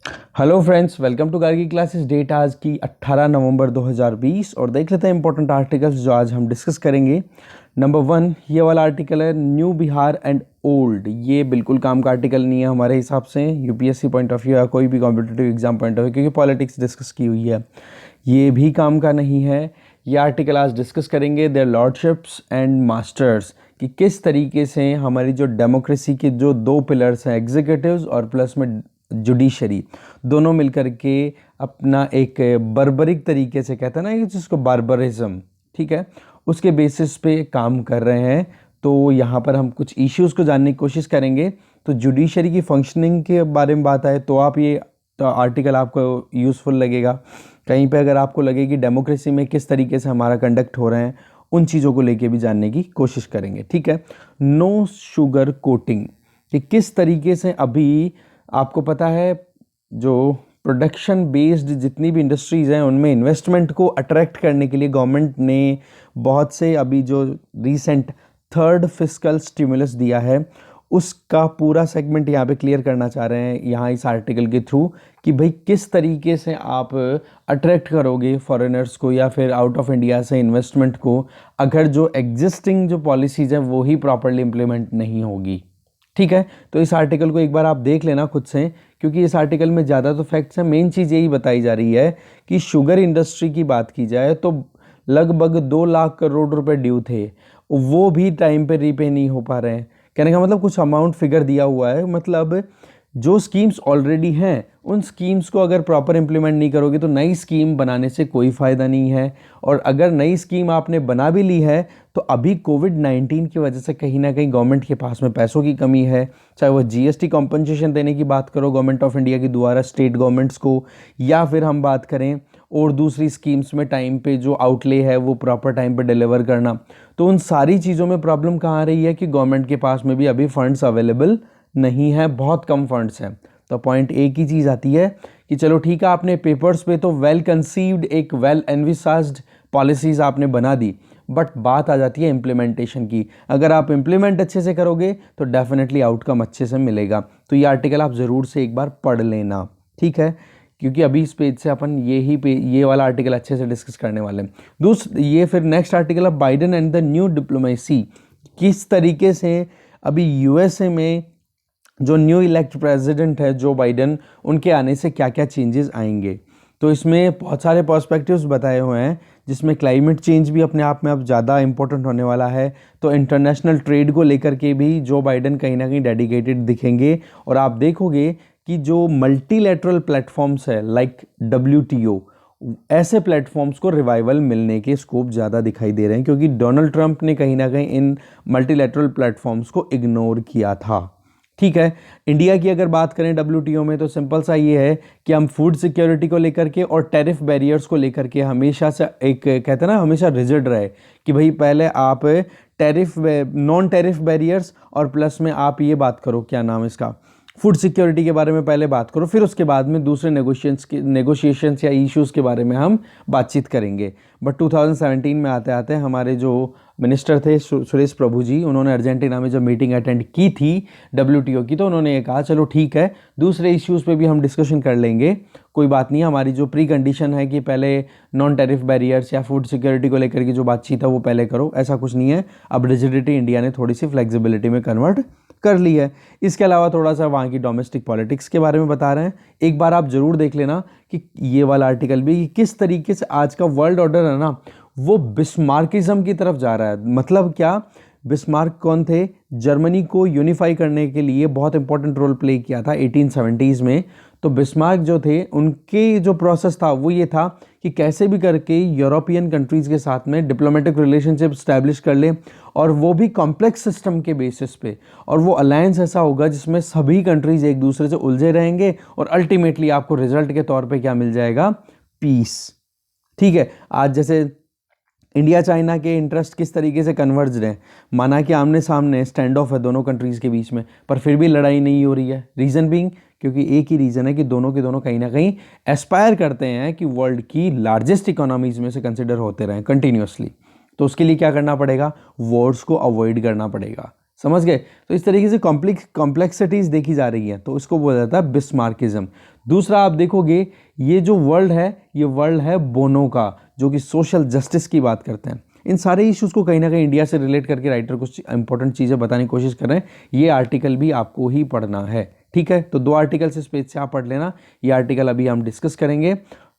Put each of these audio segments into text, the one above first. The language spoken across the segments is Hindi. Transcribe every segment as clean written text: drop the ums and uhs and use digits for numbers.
Hello friends, welcome to Gargi classes. Date आज की 18 नवंबर 2020 और देख लेते हैं इंपॉर्टेंट आर्टिकल्स जो आज हम डिस्कस करेंगे। नंबर 1, ये वाला आर्टिकल है न्यू बिहार एंड ओल्ड। ये बिल्कुल काम का आर्टिकल नहीं है हमारे हिसाब से, यूपीएससी पॉइंट ऑफ व्यू या कोई भी competitive exam point of view, क्योंकि पॉलिटिक्स डिस्कस की हुई है। ये भी काम का नहीं है। ये आर्टिकल आज डिस्कस करेंगे देयर लॉर्डशिप्स एंड मास्टर्स, कि किस तरीके से हमारी जो डेमोक्रेसी के जो दो पिलर्स हैं, एग्जीक्यूटिव्स और प्लस में जुडिशरी, दोनों मिलकर के अपना एक बर्बरिक तरीके से, कहते हैं ना जिसको बार्बरिज्म, ठीक है, उसके बेसिस पे काम कर रहे हैं। तो यहाँ पर हम कुछ इश्यूज़ को जानने की कोशिश करेंगे। तो जुडिशरी की फंक्शनिंग के बारे में बात आए तो आप ये तो आर्टिकल आपको यूज़फुल लगेगा। कहीं पे अगर आपको लगे कि डेमोक्रेसी में किस तरीके से हमारा कंडक्ट हो रहे हैं, उन चीज़ों को लेके भी जानने की कोशिश करेंगे, ठीक है। नो शुगर कोटिंग, कि किस तरीके से अभी आपको पता है जो प्रोडक्शन बेस्ड जितनी भी इंडस्ट्रीज़ हैं उनमें इन्वेस्टमेंट को अट्रैक्ट करने के लिए गवर्नमेंट ने बहुत से अभी जो रीसेंट थर्ड फिस्कल स्टिमुलस दिया है, उसका पूरा सेगमेंट यहाँ पे क्लियर करना चाह रहे हैं यहाँ इस आर्टिकल के थ्रू, कि भाई किस तरीके से आप अट्रैक्ट करोगे फॉरेनर्स को या फिर आउट ऑफ इंडिया से इन्वेस्टमेंट को, अगर जो एग्जिस्टिंग जो पॉलिसीज़ हैं वो ही प्रॉपरली इम्प्लीमेंट नहीं होगी, ठीक है। तो इस आर्टिकल को एक बार आप देख लेना खुद से, क्योंकि इस आर्टिकल में ज़्यादा तो फैक्ट्स हैं। मेन चीज़ यही बताई जा रही है कि शुगर इंडस्ट्री की बात की जाए तो लगभग 2 लाख करोड़ रुपए ड्यू थे, वो भी टाइम पे रीपे नहीं हो पा रहे हैं। कहने का मतलब कुछ अमाउंट फिगर दिया हुआ है, मतलब जो स्कीम्स ऑलरेडी हैं उन स्कीम्स को अगर प्रॉपर इम्प्लीमेंट नहीं करोगे तो नई स्कीम बनाने से कोई फ़ायदा नहीं है। और अगर नई स्कीम आपने बना भी ली है तो अभी कोविड-19 की वजह से कहीं ना कहीं गवर्नमेंट के पास में पैसों की कमी है। चाहे वो जीएसटी कॉम्पनसेशन देने की बात करो गवर्नमेंट ऑफ इंडिया के द्वारा स्टेट गवर्नमेंट्स को, या फिर हम बात करें और दूसरी स्कीम्स में टाइम पे जो आउटले है वो प्रॉपर टाइम पे डिलीवर करना, तो उन सारी चीज़ों में प्रॉब्लम कहाँ आ रही है कि गवर्नमेंट के पास में भी अभी फंड्स अवेलेबल नहीं है, बहुत कम फंड्स हैं। तो पॉइंट एक ही चीज़ आती है कि चलो ठीक है, आपने पेपर्स पे तो वेल कंसीव्ड एक वेल एनविसाज्ड पॉलिसीज़ आपने बना दी, बट बात आ जाती है इम्प्लीमेंटेशन की। अगर आप इम्प्लीमेंट अच्छे से करोगे तो डेफिनेटली आउटकम अच्छे से मिलेगा। तो ये आर्टिकल आप ज़रूर से एक बार पढ़ लेना, ठीक है, क्योंकि अभी इस पेज से अपन ये वाला आर्टिकल अच्छे से डिस्कस करने वाले हैं। ये फिर नेक्स्ट आर्टिकल है Biden and the new diplomacy, किस तरीके से अभी यूएसए में जो न्यू इलेक्ट प्रेसिडेंट है जो बाइडेन, उनके आने से क्या क्या चेंजेस आएंगे। तो इसमें बहुत सारे पर्सपेक्टिव्स बताए हुए हैं, जिसमें क्लाइमेट चेंज भी अपने आप में अब ज़्यादा इंपॉर्टेंट होने वाला है। तो इंटरनेशनल ट्रेड को लेकर के भी जो बाइडेन कहीं ना कहीं डेडिकेटेड दिखेंगे। और आप देखोगे कि जो मल्टीलैटरल प्लेटफॉर्म्स है लाइक WTO, ऐसे प्लेटफॉर्म्स को रिवाइवल मिलने के स्कोप ज़्यादा दिखाई दे रहे हैं, क्योंकि डोनाल्ड ट्रंप ने कहीं ना कहीं इन मल्टीलैटरल प्लेटफॉर्म्स को इग्नोर किया था, ठीक है। इंडिया की अगर बात करें WTO में तो सिंपल सा ये है कि हम फूड सिक्योरिटी को लेकर के और टैरिफ बैरियर्स को लेकर के हमेशा से एक, कहते हैं ना, हमेशा रिजिड रहे कि भाई पहले आप टैरिफ नॉन टैरिफ बैरियर्स और प्लस में आप ये बात करो, क्या नाम इसका, फूड सिक्योरिटी के बारे में पहले बात करो, फिर उसके बाद में दूसरे नेगोशिएशंस या इश्यूज़ के बारे में हम बातचीत करेंगे। बट 2017 में आते आते हमारे जो मिनिस्टर थे सुरेश प्रभु जी, उन्होंने अर्जेंटीना में जब मीटिंग अटेंड की थी WTO की, तो उन्होंने ये कहा चलो ठीक है, दूसरे इश्यूज़ पे भी हम डिस्कशन कर लेंगे, कोई बात नहीं। हमारी जो प्री कंडीशन है कि पहले नॉन टैरिफ बैरियर्स या फूड सिक्योरिटी को लेकर की जो बातचीत है वो पहले करो, ऐसा कुछ नहीं है। अब रिजिडिटी इंडिया ने थोड़ी सी फ्लेक्सिबिलिटी में कन्वर्ट कर ली है। इसके अलावा थोड़ा सा वहाँ की डोमेस्टिक पॉलिटिक्स के बारे में बता रहे हैं। एक बार आप ज़रूर देख लेना कि ये वाला आर्टिकल भी, कि किस तरीके से आज का वर्ल्ड ऑर्डर है ना वो बिस्मार्किज्म की तरफ जा रहा है। मतलब क्या, बिस्मार्क कौन थे? जर्मनी को यूनिफाई करने के लिए बहुत इंपॉर्टेंट रोल प्ले किया था 1870s में। तो बिस्मार्क जो थे, उनके जो प्रोसेस था वो ये था कि कैसे भी करके यूरोपियन कंट्रीज़ के साथ में डिप्लोमेटिक रिलेशनशिप स्टैब्लिश कर ले, और वो भी कॉम्प्लेक्स सिस्टम के बेसिस पे, और वो अलायंस ऐसा होगा जिसमें सभी कंट्रीज़ एक दूसरे से उलझे रहेंगे और अल्टीमेटली आपको रिजल्ट के तौर पे क्या मिल जाएगा? पीस, ठीक है। आज जैसे इंडिया चाइना के इंटरेस्ट किस तरीके से कन्वर्ज रहे हैं, माना कि आमने सामने स्टैंड ऑफ है दोनों कंट्रीज़ के बीच में, पर फिर भी लड़ाई नहीं हो रही है। रीज़न बीइंग, क्योंकि एक ही रीज़न है कि दोनों के दोनों कहीं ना कहीं एस्पायर करते हैं कि वर्ल्ड की लार्जेस्ट इकोनॉमीज में से कंसिडर होते रहें कंटिन्यूसली। तो उसके लिए क्या करना पड़ेगा? वॉर्स को अवॉइड करना पड़ेगा। समझ गए। तो इस तरीके से कॉम्प्लेक्सिटीज देखी जा रही है, तो इसको बोला जाता है बिस्मार्किज्म। दूसरा आप देखोगे ये जो वर्ल्ड है, ये वर्ल्ड है बोनो का, जो कि सोशल जस्टिस की बात करते हैं। इन सारे इश्यूज़ को कहीं ना कहीं इंडिया से रिलेट करके राइटर कुछ इंपॉर्टेंट चीज़ें बताने की कोशिश कर रहे हैं। ये आर्टिकल भी आपको ही पढ़ना है, ठीक है। तो 2 आर्टिकल्स इस पेज से आप पढ़ लेना, ये आर्टिकल अभी हम डिस्कस करेंगे।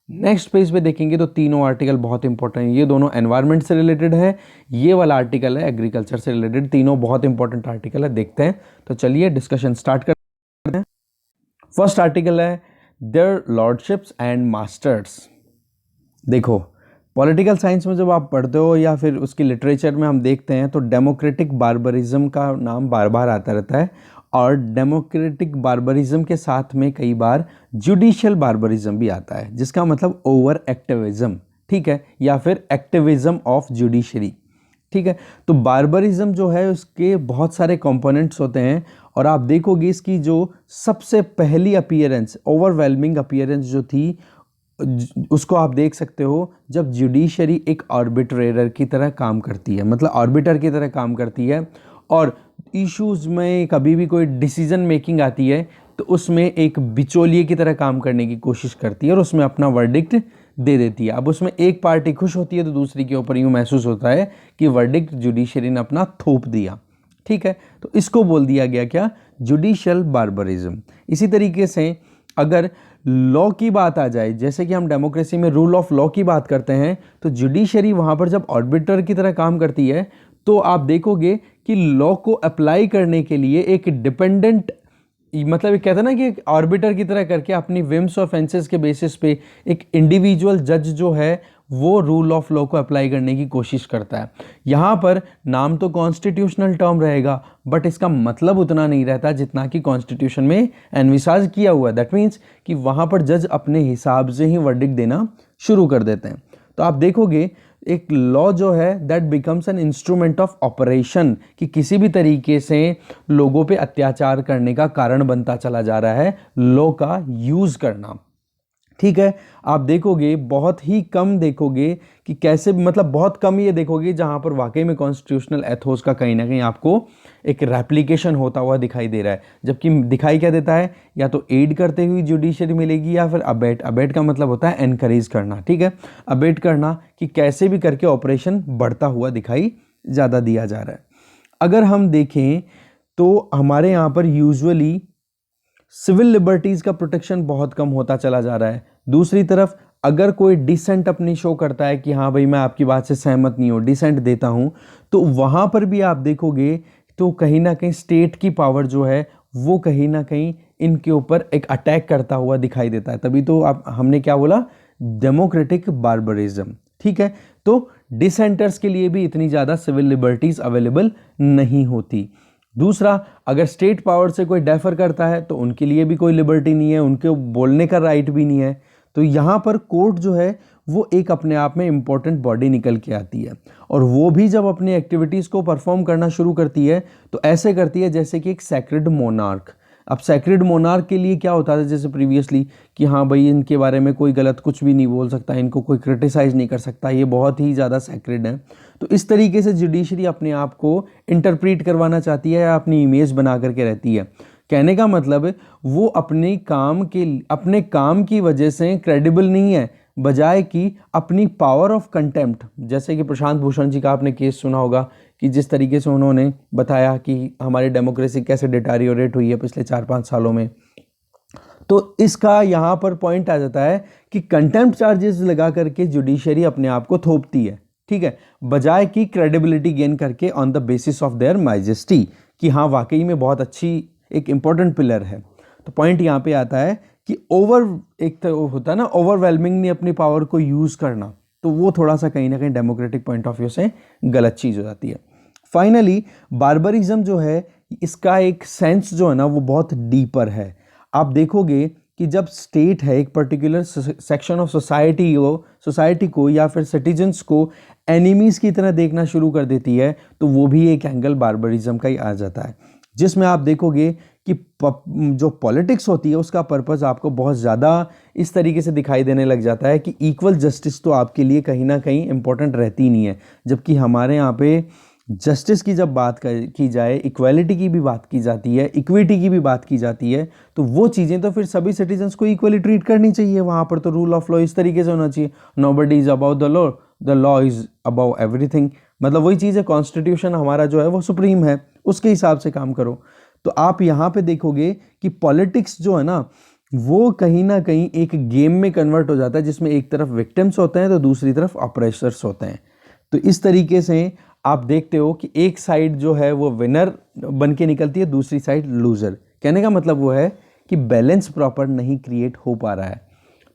नेक्स्ट पेज पे देखेंगे तो तीनों आर्टिकल बहुत इंपॉर्टेंट है। ये दोनों एनवायरनमेंट से रिलेटेड है, ये वाला आर्टिकल है एग्रीकल्चर से रिलेटेड। तीनों बहुत इंपॉर्टेंट आर्टिकल है, देखते हैं। तो चलिए डिस्कशन स्टार्ट करते हैं। फर्स्ट आर्टिकल है देयर लॉर्डशिप्स एंड मास्टर्स। देखो पॉलिटिकल साइंस में जब आप पढ़ते हो या फिर उसकी लिटरेचर में हम देखते हैं तो डेमोक्रेटिक बार्बरिज्म का नाम बार बार आता रहता है, और डेमोक्रेटिक बार्बरिज्म के साथ में कई बार जुडिशियल बार्बरिज्म भी आता है, जिसका मतलब ओवर एक्टिविज्म, ठीक है, या फिर एक्टिविज्म ऑफ जुडिशरी, ठीक है। तो बार्बरिज्म जो है उसके बहुत सारे कंपोनेंट्स होते हैं, और आप देखोगे इसकी जो सबसे पहली अपीयरेंस, ओवरवेलमिंग अपीयरेंस जो थी, उसको आप देख सकते हो जब जुडिशरी एक आर्बिट्रेटर की तरह काम करती है, मतलब आर्बिटर की तरह काम करती है, और इश्यूज़ में कभी भी कोई डिसीजन मेकिंग आती है तो उसमें एक बिचौलिए की तरह काम करने की कोशिश करती है और उसमें अपना वर्डिक्ट दे देती है। अब उसमें एक पार्टी खुश होती है तो दूसरी के ऊपर यूँ महसूस होता है कि वर्डिक्ट जुडिशरी ने अपना थोप दिया, ठीक है। तो इसको बोल दिया गया क्या, जुडिशियल बार्बरिज्म। इसी तरीके से अगर लॉ की बात आ जाए, जैसे कि हम डेमोक्रेसी में रूल ऑफ लॉ की बात करते हैं, तो जुडिशरी वहाँ पर जब आर्बिटर की तरह काम करती है तो आप देखोगे कि लॉ को अप्लाई करने के लिए एक डिपेंडेंट, मतलब कहते हैं ना कि एक आर्बिटर की तरह करके अपनी विम्स और फेंसेस के बेसिस पे एक इंडिविजुअल जज जो है वो रूल ऑफ लॉ को अप्लाई करने की कोशिश करता है। यहाँ पर नाम तो कॉन्स्टिट्यूशनल टर्म रहेगा, बट इसका मतलब उतना नहीं रहता जितना कि कॉन्स्टिट्यूशन में एनविसाज किया हुआ है। दैट मीन्स कि वहाँ पर जज अपने हिसाब से ही वर्डिक्ट देना शुरू कर देते हैं। तो आप देखोगे एक लॉ जो है that becomes an instrument of operation, कि किसी भी तरीके से लोगों पे अत्याचार करने का कारण बनता चला जा रहा है लॉ का यूज़ करना, ठीक है। आप देखोगे बहुत ही कम देखोगे कि कैसे, मतलब बहुत कम ये देखोगे जहाँ पर वाकई में कॉन्स्टिट्यूशनल एथोस का कहीं ना कहीं आपको एक रेप्लिकेशन होता हुआ दिखाई दे रहा है। जबकि दिखाई क्या देता है, या तो एड करते हुए जुडिशरी मिलेगी या फिर अबेट। अबेट का मतलब होता है एनकरेज करना, ठीक है, अबेट करना, कि कैसे भी करके ऑपरेशन बढ़ता हुआ दिखाई ज़्यादा दिया जा रहा है। अगर हम देखें तो हमारे यहाँ पर यूजुअली सिविल लिबर्टीज़ का प्रोटेक्शन बहुत कम होता चला जा रहा है। दूसरी तरफ अगर कोई डिसेंट अपनी शो करता है कि हाँ भाई मैं आपकी बात से सहमत नहीं हूँ, डिसेंट देता हूँ, तो वहाँ पर भी आप देखोगे तो कहीं ना कहीं स्टेट की पावर जो है वो कहीं ना कहीं इनके ऊपर एक अटैक करता हुआ दिखाई देता है। तभी तो आप हमने क्या बोला, डेमोक्रेटिक बार्बरिज्म, ठीक है। तो डिसेंटर्स के लिए भी इतनी ज़्यादा सिविल लिबर्टीज़ अवेलेबल नहीं होती। दूसरा, अगर स्टेट पावर से कोई डेफर करता है तो उनके लिए भी कोई लिबर्टी नहीं है, उनके बोलने का राइट भी नहीं है। तो यहाँ पर कोर्ट जो है वो एक अपने आप में इम्पॉर्टेंट बॉडी निकल के आती है, और वो भी जब अपनी एक्टिविटीज़ को परफॉर्म करना शुरू करती है तो ऐसे करती है जैसे कि एक सैक्रेड मोनार्क। अब सैक्रेड मोनार्क के लिए क्या होता था, जैसे प्रीवियसली कि हाँ भाई इनके बारे में कोई गलत कुछ भी नहीं बोल सकता, इनको कोई क्रिटिसाइज़ नहीं कर सकता, ये बहुत ही ज़्यादा सैक्रेड है। तो इस तरीके से जुडिशरी अपने आप को इंटरप्रीट करवाना चाहती है या अपनी इमेज बना करके रहती है। कहने का मतलब वो अपने काम की वजह से क्रेडिबल नहीं है, बजाय कि अपनी पावर ऑफ कंटेम्प्ट, जैसे कि प्रशांत भूषण जी का आपने केस सुना होगा कि जिस तरीके से उन्होंने बताया कि हमारी डेमोक्रेसी कैसे डिटेरियोरेट हुई है पिछले 4-5 सालों में। तो इसका यहाँ पर पॉइंट आ जाता है कि कंटेम्प्ट चार्जेस लगा करके जुडिशरी अपने आप को थोपती है, ठीक है, बजाय कि क्रेडिबिलिटी गेन करके on the basis of their majesty, कि हाँ वाकई में बहुत अच्छी एक इंपॉर्टेंट पिलर है। तो पॉइंट यहाँ पे आता है कि एक तो होता है ना ओवरवेलमिंगली अपनी पावर को यूज़ करना, तो वो थोड़ा सा कहीं ना कहीं डेमोक्रेटिक पॉइंट ऑफ व्यू से गलत चीज़ हो जाती है। फाइनली बार्बरिज्म जो है इसका एक सेंस जो है ना वो बहुत डीपर है। आप देखोगे कि जब स्टेट है एक पर्टिकुलर सेक्शन ऑफ सोसाइटी को या फिर सिटीजन्स को एनिमीज़ की तरह देखना शुरू कर देती है, तो वो भी एक एंगल बार्बरिज्म का ही आ जाता है, जिसमें आप देखोगे कि जो पॉलिटिक्स होती है उसका पर्पस आपको बहुत ज़्यादा इस तरीके से दिखाई देने लग जाता है कि इक्वल जस्टिस तो आपके लिए कहीं ना कहीं इम्पोर्टेंट रहती नहीं है। जबकि हमारे यहाँ पे जस्टिस की जब बात की जाए, इक्वालिटी की भी बात की जाती है, इक्विटी की भी बात की जाती है, तो वो चीज़ें तो फिर सभी सिटीजन्स को इक्वली ट्रीट करनी चाहिए। वहाँ पर तो रूल ऑफ लॉ इस तरीके से होना चाहिए, nobody is above the law is above everything. मतलब वही चीज़ है, कॉन्स्टिट्यूशन हमारा जो है वो सुप्रीम है, उसके हिसाब से काम करो। तो आप यहाँ पे देखोगे कि पॉलिटिक्स जो है ना वो कहीं ना कहीं एक गेम में कन्वर्ट हो जाता है, जिसमें एक तरफ विक्टिम्स होते हैं तो दूसरी तरफ ऑपरेसर्स होते हैं। तो इस तरीके से आप देखते हो कि एक साइड जो है वो विनर बन के निकलती है, दूसरी साइड लूजर। कहने का मतलब वो है कि बैलेंस प्रॉपर नहीं क्रिएट हो पा रहा है।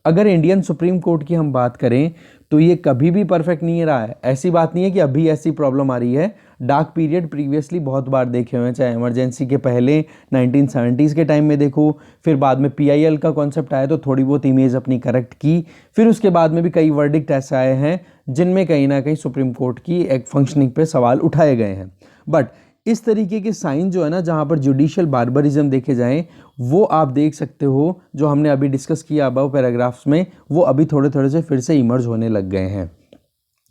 अगर इंडियन सुप्रीम कोर्ट की हम बात करें तो ये कभी भी परफेक्ट नहीं रहा है। ऐसी बात नहीं है कि अभी ऐसी प्रॉब्लम आ रही है, डार्क पीरियड प्रीवियसली बहुत बार देखे हुए हैं, चाहे इमरजेंसी के पहले 1970s के टाइम में देखो, फिर बाद में PIL का कॉन्सेप्ट आया तो थोड़ी बहुत इमेज अपनी करेक्ट की, फिर उसके बाद में भी कई वर्डिक्ट ऐसे आए हैं जिनमें कहीं ना कहीं सुप्रीम कोर्ट की एक फंक्शनिंग पे सवाल उठाए गए हैं। बट इस तरीके के साइन जो है ना, जहाँ पर जुडिशियल बार्बरिज्म देखे जाएं, वो आप देख सकते हो, जो हमने अभी डिस्कस किया अबव पैराग्राफ्स में, वो अभी थोड़े थोड़े से फिर से इमर्ज होने लग गए हैं।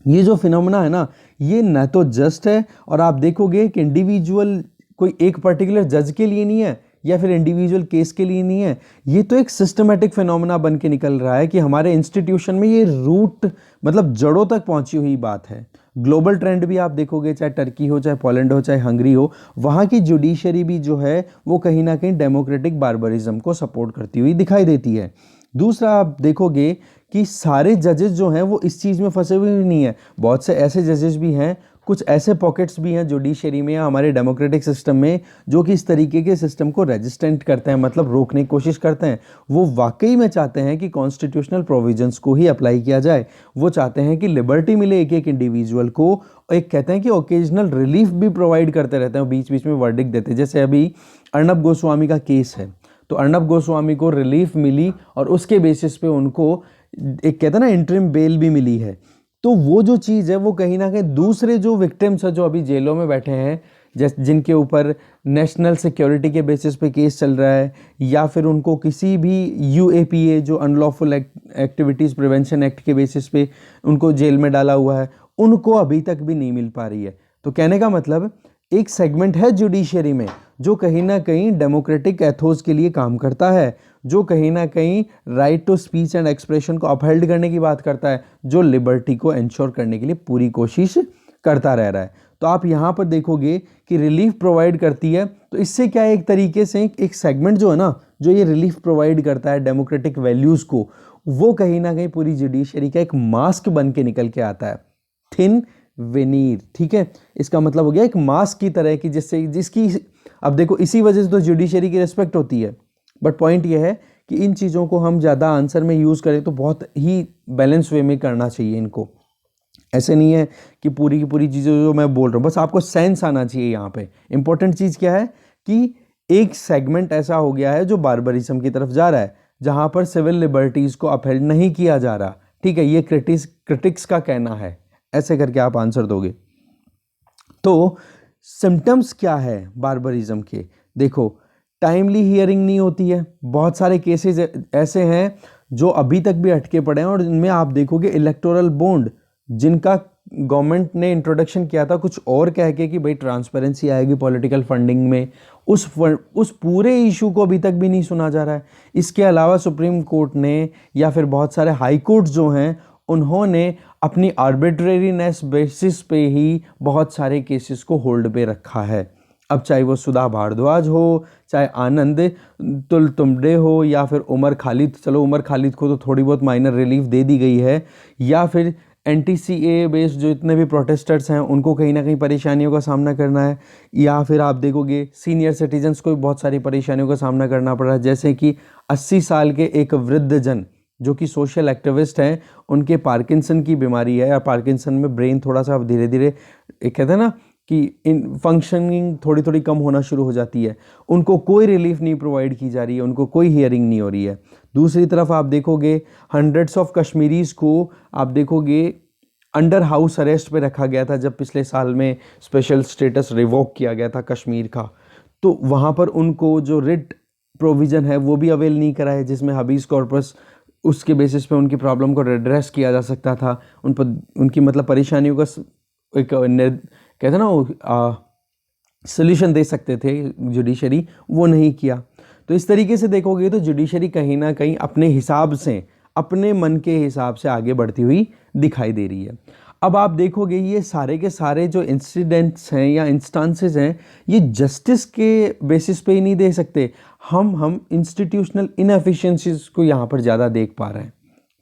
ये जो फिनोमेना है ना, ये न तो जस्ट है, और आप देखोगे कि इंडिविजुअल कोई एक पर्टिकुलर जज के लिए नहीं है या फिर इंडिविजुअल केस के लिए नहीं है, ये तो एक सिस्टमेटिक फिनोमेना बन के निकल रहा है कि हमारे इंस्टीट्यूशन में ये रूट मतलब जड़ों तक पहुंची हुई बात है। ग्लोबल ट्रेंड भी आप देखोगे, चाहे टर्की हो, चाहे पोलैंड हो, चाहे हंगरी हो, वहाँ की जुडिशरी भी जो है वो कहीं ना कहीं डेमोक्रेटिक बार्बरिज्म को सपोर्ट करती हुई दिखाई देती है। दूसरा आप देखोगे कि सारे जजेस जो हैं वो इस चीज़ में फंसे हुए नहीं है, बहुत से ऐसे जजेस भी हैं, कुछ ऐसे पॉकेट्स भी हैं जुडिशरी में या हमारे डेमोक्रेटिक सिस्टम में जो कि इस तरीके के सिस्टम को रेजिस्टेंट करते हैं, मतलब रोकने की कोशिश करते हैं। वो वाकई में चाहते हैं कि कॉन्स्टिट्यूशनल प्रोविजंस को ही अप्लाई किया जाए, वो चाहते हैं कि लिबर्टी मिले एक एक इंडिविजुअल को, एक कहते हैं कि ओकेजनल रिलीफ भी प्रोवाइड करते रहते हैं, बीच बीच में वर्डिक्ट देते हैं। जैसे अभी अर्नब गोस्वामी का केस है, तो अर्नब गोस्वामी को रिलीफ मिली और उसके बेसिस पे उनको एक कहते हैं ना इंटरिम बेल भी मिली है। तो वो जो चीज़ है वो कहीं ना कहीं दूसरे जो विक्टिम्स है जो अभी जेलों में बैठे हैं, जैसे जिनके ऊपर नेशनल सिक्योरिटी के बेसिस पे केस चल रहा है, या फिर उनको किसी भी UAPA जो अनलॉफुल एक्टिविटीज़ प्रिवेंशन एक्ट के बेसिस पे उनको जेल में डाला हुआ है, उनको अभी तक भी नहीं मिल पा रही है। तो कहने का मतलब एक सेगमेंट है जुडिशरी में जो कहीं ना कहीं डेमोक्रेटिक एथोस के लिए काम करता है, जो कहीं ना कहीं right to speech and expression को अपहेल्ड करने की बात करता है, जो लिबर्टी को इंश्योर करने के लिए पूरी कोशिश करता रह रहा है। तो आप यहाँ पर देखोगे कि रिलीफ प्रोवाइड करती है, तो इससे क्या है, एक तरीके से एक सेगमेंट जो है ना, जो ये रिलीफ प्रोवाइड करता है डेमोक्रेटिक वैल्यूज़ को, वो कहीं ना कहीं पूरी जुडिशरी का एक मास्क बन के निकल के आता है, थिन वेनीर। ठीक है, इसका मतलब हो गया एक मास्क की तरह की, जिसकी अब देखो इसी वजह से तो जुडिशरी की रिस्पेक्ट होती है। बट पॉइंट ये है कि इन चीज़ों को हम ज़्यादा आंसर में यूज़ करें तो बहुत ही बैलेंस वे में करना चाहिए इनको। ऐसे नहीं है कि पूरी की पूरी चीज़ें जो मैं बोल रहा हूँ, बस आपको सेंस आना चाहिए। यहाँ पे इंपॉर्टेंट चीज़ क्या है कि एक सेगमेंट ऐसा हो गया है जो बार्बरिज्म की तरफ जा रहा है, जहाँ पर सिविल लिबर्टीज़ को अपहेल्ड नहीं किया जा रहा। ठीक है, ये क्रिटिक्स का कहना है। ऐसे करके आप आंसर दोगे। तो सिम्टम्स क्या है बार्बरिज्म के? देखो, टाइमली हियरिंग नहीं होती है, बहुत सारे केसेस ऐसे हैं जो अभी तक भी अटके पड़े हैं, और इनमें आप देखोगे इलेक्टोरल बॉन्ड जिनका गवर्नमेंट ने इंट्रोडक्शन किया था कुछ और कह के कि भाई ट्रांसपेरेंसी आएगी पॉलिटिकल फंडिंग में, उस पूरे इशू को अभी तक भी नहीं सुना जा रहा है। इसके अलावा सुप्रीम कोर्ट ने या फिर बहुत सारे हाई कोर्ट्स जो हैं उन्होंने अपनी आर्बिट्रेरीनेस बेसिस पे ही बहुत सारे केसेस को होल्ड पे रखा है। अब चाहे वो सुधा भारद्वाज हो, चाहे आनंद तुलतुम्बडे हो, या फिर उमर खालिद, चलो उमर खालिद को तो थोड़ी बहुत माइनर रिलीफ दे दी गई है, या फिर NTCA बेस्ड जो इतने भी प्रोटेस्टर्स हैं उनको कहीं ना कहीं परेशानियों का सामना करना है, या फिर आप देखोगे सीनियर सिटीजन्स को भी बहुत सारी परेशानियों का सामना करना पड़ रहा है। जैसे कि 80 साल के एक वृद्ध जन जो कि सोशल एक्टिविस्ट हैं, उनके पार्किंसन की बीमारी है, या पार्किंसन में ब्रेन थोड़ा सा धीरे धीरे एक कहते हैं ना कि इन फंक्शनिंग थोड़ी थोड़ी कम होना शुरू हो जाती है, उनको कोई रिलीफ नहीं प्रोवाइड की जा रही है, उनको कोई हियरिंग नहीं हो रही है। दूसरी तरफ आप देखोगे हंड्रेड्स ऑफ कश्मीरीज़ को आप देखोगे अंडर हाउस अरेस्ट पे रखा गया था जब पिछले साल में स्पेशल स्टेटस रिवोक किया गया था कश्मीर का, तो वहाँ पर उनको जो रिट प्रोविज़न है वो भी अवेल नहीं करा है, जिसमें हबीस कॉर्पस उसके बेसिस पे उनकी प्रॉब्लम को एड्रेस किया जा सकता था, उन पर उनकी मतलब परेशानियों का कहते हैं ना सोल्यूशन दे सकते थे जुडिशरी, वो नहीं किया। तो इस तरीके से देखोगे तो जुडिशरी कहीं ना कहीं अपने हिसाब से, अपने मन के हिसाब से आगे बढ़ती हुई दिखाई दे रही है। अब आप देखोगे ये सारे के सारे जो इंसिडेंट्स हैं या इंस्टांसेस हैं, ये जस्टिस के बेसिस पे ही नहीं दे सकते, हम इंस्टीट्यूशनल इनएफिशिएंसीज को यहाँ पर ज़्यादा देख पा रहे हैं।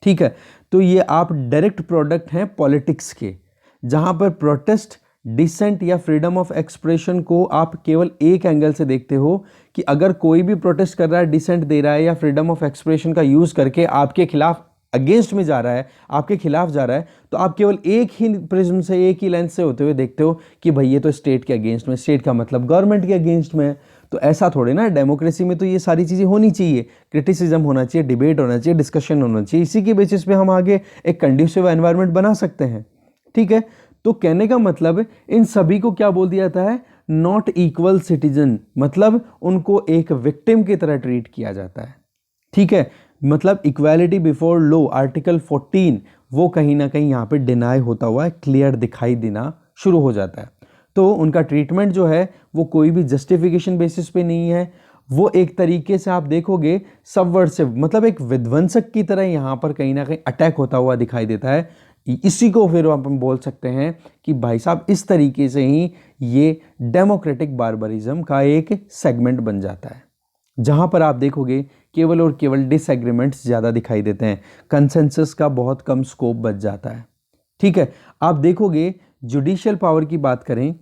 ठीक है, तो ये आप डायरेक्ट प्रोडक्ट हैं पॉलिटिक्स के, जहाँ पर प्रोटेस्ट, डिसेंट या फ्रीडम ऑफ एक्सप्रेशन को आप केवल एक एंगल से देखते हो कि अगर कोई भी प्रोटेस्ट कर रहा है, डिसेंट दे रहा है या फ्रीडम ऑफ एक्सप्रेशन का यूज़ करके आपके खिलाफ अगेंस्ट में जा रहा है, आपके खिलाफ जा रहा है, तो आप केवल एक ही प्रिज्म से, एक ही लेंस से होते हुए देखते हो कि भाई ये तो स्टेट के अगेंस्ट में, स्टेट का मतलब गवर्नमेंट के अगेंस्ट में है। तो ऐसा थोड़े ना, डेमोक्रेसी में तो ये सारी चीज़ें होनी चाहिए, क्रिटिसिज्म होना चाहिए, डिबेट होना चाहिए, डिस्कशन होना चाहिए, इसी के बेसिस पे हम आगे एक कंड्यूसिव एनवायरनमेंट बना सकते हैं। ठीक है, तो कहने का मतलब इन सभी को क्या बोल दिया जाता है, नॉट इक्वल सिटीजन, मतलब उनको एक विक्टिम की तरह ट्रीट किया जाता है। ठीक है, मतलब इक्वालिटी बिफोर लॉ आर्टिकल 14 वो कहीं ना कहीं यहाँ पे डिनाई होता हुआ क्लियर दिखाई देना शुरू हो जाता है। तो उनका ट्रीटमेंट जो है वो कोई भी जस्टिफिकेशन बेसिस पे नहीं है, वो एक तरीके से आप देखोगे सबवर्सिव, मतलब एक विध्वंसक की तरह यहाँ पर कहीं ना कहीं अटैक होता हुआ दिखाई देता है। इसी को फिर हम बोल सकते हैं कि भाई साहब इस तरीके से ही ये डेमोक्रेटिक बार्बरिज्म का एक सेगमेंट बन जाता है, जहाँ पर आप देखोगे केवल और केवल डिसएग्रीमेंट्स ज़्यादा दिखाई देते हैं, कंसेंसस का बहुत कम स्कोप बच जाता है। ठीक है, आप देखोगे जुडिशियल पावर की बात करें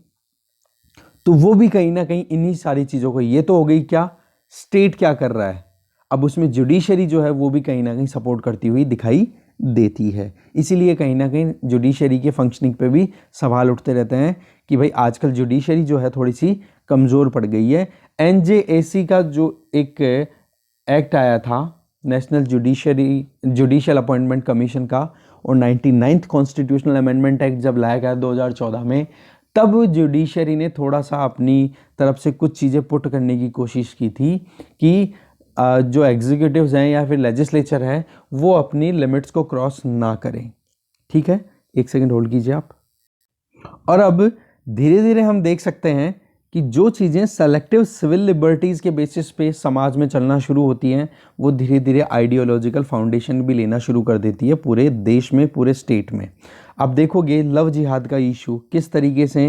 तो वो भी कहीं ना कहीं इन्हीं सारी चीज़ों को, ये तो हो गई क्या स्टेट क्या कर रहा है, अब उसमें जुडिशरी जो है वो भी कहीं ना कहीं सपोर्ट करती हुई दिखाई देती है। इसीलिए कहीं ना कहीं जुडिशरी के फंक्शनिंग पे भी सवाल उठते रहते हैं कि भाई आजकल जुडिशरी जो है थोड़ी सी कमज़ोर पड़ गई है। NJAC का जो एक एक्ट आया था, नेशनल जुडिशियल अपॉइंटमेंट कमीशन का, और 99th कॉन्स्टिट्यूशनल अमेंडमेंट एक्ट जब लाया गया 2014 में, तब जुडिशरी ने थोड़ा सा अपनी तरफ से कुछ चीज़ें पुट करने की कोशिश की थी कि जो एग्जीक्यूटिव्स हैं या फिर लेजिस्लेचर है वो अपनी लिमिट्स को क्रॉस ना करें। ठीक है, एक सेकंड होल्ड कीजिए आप। और अब धीरे धीरे हम देख सकते हैं कि जो चीज़ें सेलेक्टिव सिविल लिबर्टीज़ के बेसिस पे समाज में चलना शुरू होती हैं, वो धीरे धीरे आइडियोलॉजिकल फाउंडेशन भी लेना शुरू कर देती है पूरे देश में, पूरे स्टेट में। अब देखोगे लव जिहाद का इशू किस तरीके से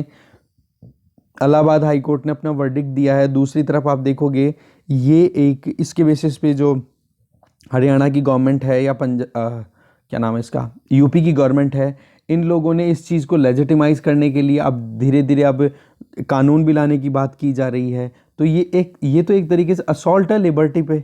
इलाहाबाद हाई कोर्ट ने अपना वर्डिक्ट दिया है, दूसरी तरफ आप देखोगे ये एक इसके बेसिस पे जो हरियाणा की गवर्नमेंट है या क्या नाम है इसका, यूपी की गवर्नमेंट है, इन लोगों ने इस चीज़ को लेजिटिमाइज करने के लिए अब धीरे धीरे अब कानून भी लाने की बात की जा रही है। तो ये तो एक तरीके से असॉल्ट है लिबर्टी पे,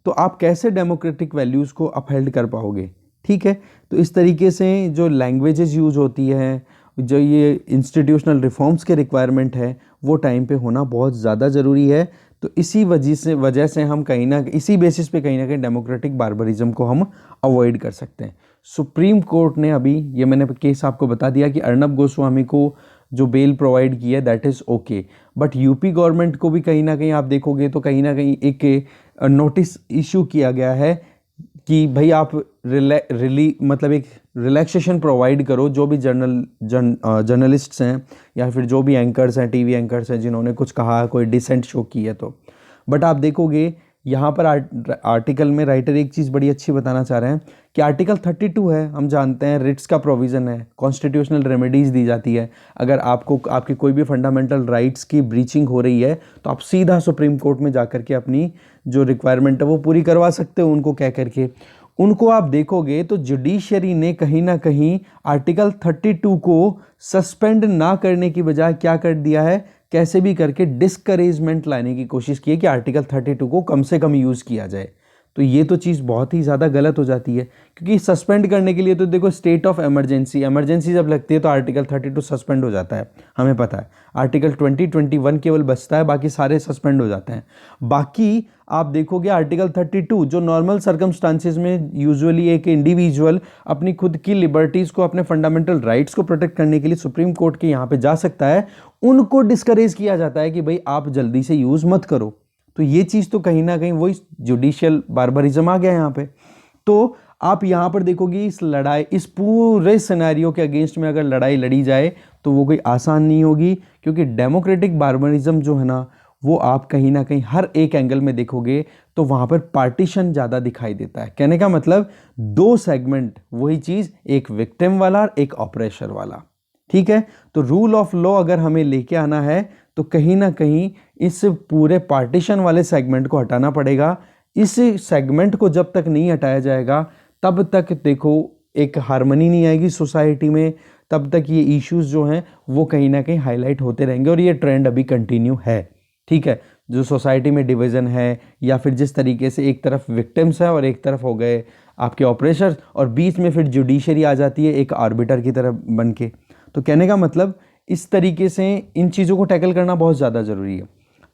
तो आप कैसे डेमोक्रेटिक वैल्यूज़ को अपहेल्ड कर पाओगे। ठीक है, तो इस तरीके से जो लैंग्वेजेस यूज होती हैं, जो ये इंस्टीट्यूशनल रिफॉर्म्स के रिक्वायरमेंट है, वो टाइम पे होना बहुत ज़्यादा ज़रूरी है। तो इसी वजह से हम कहीं ना इसी बेसिस पे कहीं ना कहीं डेमोक्रेटिक बार्बरिज्म को हम अवॉइड कर सकते हैं। सुप्रीम कोर्ट ने अभी ये मैंने केस आपको बता दिया कि अर्नब गोस्वामी को जो बेल प्रोवाइड की है that is okay, but UP government को भी कहीं ना कहीं आप देखोगे तो कहीं ना कहीं एक नोटिस इशू किया गया है कि भाई आप मतलब एक रिलैक्सेशन प्रोवाइड करो जो भी जर्नलिस्ट्स हैं या फिर जो भी एंकर्स हैं, टीवी एंकर्स हैं, जिन्होंने कुछ कहा, कोई डिसेंट शो की है तो। बट आप देखोगे यहाँ पर आर्टिकल में राइटर एक चीज़ बड़ी अच्छी बताना चाह रहे हैं कि आर्टिकल 32 है, हम जानते हैं रिट्स का प्रोविज़न है, कॉन्स्टिट्यूशनल रेमेडीज़ दी जाती है। अगर आपको आपके कोई भी फंडामेंटल राइट्स की ब्रीचिंग हो रही है तो आप सीधा सुप्रीम कोर्ट में जा कर के अपनी जो रिक्वायरमेंट है वो पूरी करवा सकते हो उनको कह करके। उनको आप देखोगे तो जुडिशरी ने कहीं ना कहीं आर्टिकल 32 को सस्पेंड ना करने की बजाय क्या कर दिया है, कैसे भी करके डिस्करेजमेंट लाने की कोशिश की है कि आर्टिकल 32 को कम से कम यूज़ किया जाए। तो ये तो चीज़ बहुत ही ज़्यादा गलत हो जाती है, क्योंकि सस्पेंड करने के लिए तो देखो स्टेट ऑफ इमरजेंसी जब लगती है तो आर्टिकल 32 सस्पेंड हो जाता है, हमें पता है। आर्टिकल 21 केवल बचता है, बाकी सारे सस्पेंड हो जाते हैं। बाकी आप देखोगे आर्टिकल 32 जो नॉर्मल सर्कमस्टांसेस में यूजुअली एक इंडिविजुअल अपनी खुद की लिबर्टीज़ को, अपने फंडामेंटल राइट्स को प्रोटेक्ट करने के लिए सुप्रीम कोर्ट के यहाँ पे जा सकता है, उनको डिस्करेज किया जाता है कि भाई आप जल्दी से यूज़ मत करो। तो ये चीज़ तो कहीं ना कहीं वही जुडिशियल बार्बरिज्म आ गया यहाँ पे। तो आप यहाँ पर देखोगे इस पूरे सिनेरियो के अगेंस्ट में अगर लड़ाई लड़ी जाए तो वो कोई आसान नहीं होगी, क्योंकि डेमोक्रेटिक बार्बरिज्म जो है ना वो आप कहीं ना कहीं हर एक एंगल में देखोगे तो वहाँ पर पार्टीशन ज़्यादा दिखाई देता है। कहने का मतलब दो सेगमेंट, वही चीज़, एक विक्टिम वाला और एक ऑपरेशर वाला। ठीक है, तो रूल ऑफ लॉ अगर हमें लेके आना है तो कहीं ना कहीं इस पूरे पार्टीशन वाले सेगमेंट को हटाना पड़ेगा। इस सेगमेंट को जब तक नहीं हटाया जाएगा तब तक देखो एक हार्मनी नहीं आएगी सोसाइटी में, तब तक ये इश्यूज जो हैं वो कहीं ना कहीं हाईलाइट होते रहेंगे और ये ट्रेंड अभी कंटिन्यू है। ठीक है, जो सोसाइटी में डिवीज़न है या फिर जिस तरीके से एक तरफ विक्टिम्स है और एक तरफ हो गए आपके ऑपरेशर्स और बीच में फिर जुडिशरी आ जाती है एक आर्बिटर की तरह बन के। तो कहने का मतलब इस तरीके से इन चीज़ों को टैकल करना बहुत ज़्यादा ज़रूरी है।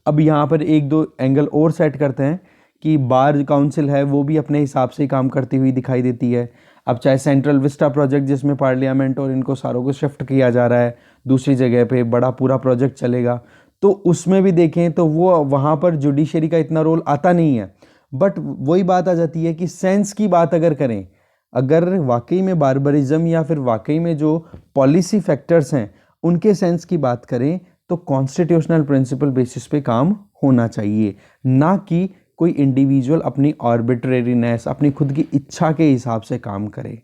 अब यहाँ पर एक दो एंगल और सेट करते हैं कि बार काउंसिल है वो भी अपने हिसाब से काम करती हुई दिखाई देती है। अब चाहे सेंट्रल विस्टा प्रोजेक्ट जिसमें पार्लियामेंट और इनको सारों को शिफ्ट किया जा रहा है दूसरी जगह पे, बड़ा पूरा प्रोजेक्ट चलेगा, तो उसमें भी देखें तो वो वहाँ पर जुडिशरी का इतना रोल आता नहीं है। बट वही बात आ जाती है कि सेंस की बात अगर करें, अगर वाकई में बार्बरिज्म या फिर वाकई में जो पॉलिसी फैक्टर्स हैं उनके सेंस की बात करें तो कॉन्स्टिट्यूशनल प्रिंसिपल बेसिस पे काम होना चाहिए, ना कि कोई इंडिविजुअल अपनी आर्बिट्रेरीनेस, अपनी खुद की इच्छा के हिसाब से काम करे।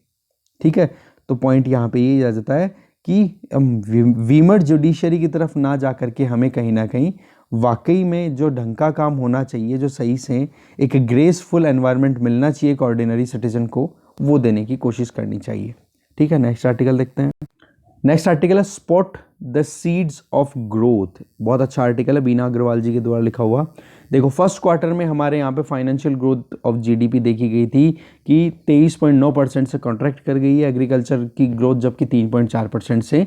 ठीक है, तो पॉइंट यहाँ पे ये आ जाता है कि वीमर जुडिशरी की तरफ ना जा करके हमें कहीं ना कहीं वाकई में जो ढंग का काम होना चाहिए, जो सही से एक ग्रेसफुल एनवायरनमेंट मिलना चाहिए एक ऑर्डिनरी सिटीजन को, वो देने की कोशिश करनी चाहिए। ठीक है, नेक्स्ट आर्टिकल देखते हैं। नेक्स्ट आर्टिकल है spot the seeds of growth. बहुत अच्छा आर्टिकल है, बीना अग्रवाल जी के द्वारा लिखा हुआ। देखो फर्स्ट क्वार्टर में हमारे यहाँ पे फाइनेंशियल ग्रोथ ऑफ जीडीपी देखी गई थी कि 23.9% से कॉन्ट्रैक्ट कर गई है एग्रीकल्चर की ग्रोथ, जबकि 3.4% से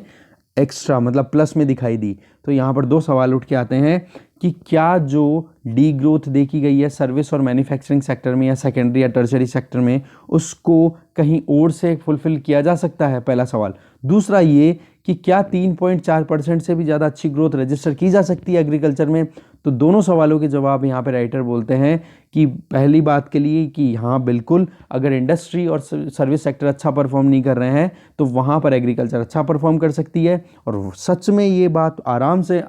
एक्स्ट्रा मतलब प्लस में दिखाई दी। तो यहाँ पर दो सवाल उठ के आते हैं कि क्या जो डी ग्रोथ देखी गई है सर्विस और मैन्युफैक्चरिंग सेक्टर में या सेकेंडरी या टर्शरी सेक्टर में, उसको कहीं और से फुलफिल किया जा सकता है, पहला सवाल। दूसरा ये कि क्या 3.4% से भी ज़्यादा अच्छी ग्रोथ रजिस्टर की जा सकती है एग्रीकल्चर में। तो दोनों सवालों के जवाब यहाँ पे राइटर बोलते हैं कि पहली बात के लिए कि हाँ बिल्कुल, अगर इंडस्ट्री और सर्विस सेक्टर अच्छा परफॉर्म नहीं कर रहे हैं तो वहाँ पर एग्रीकल्चर अच्छा परफॉर्म कर सकती है। और सच में ये बात आराम से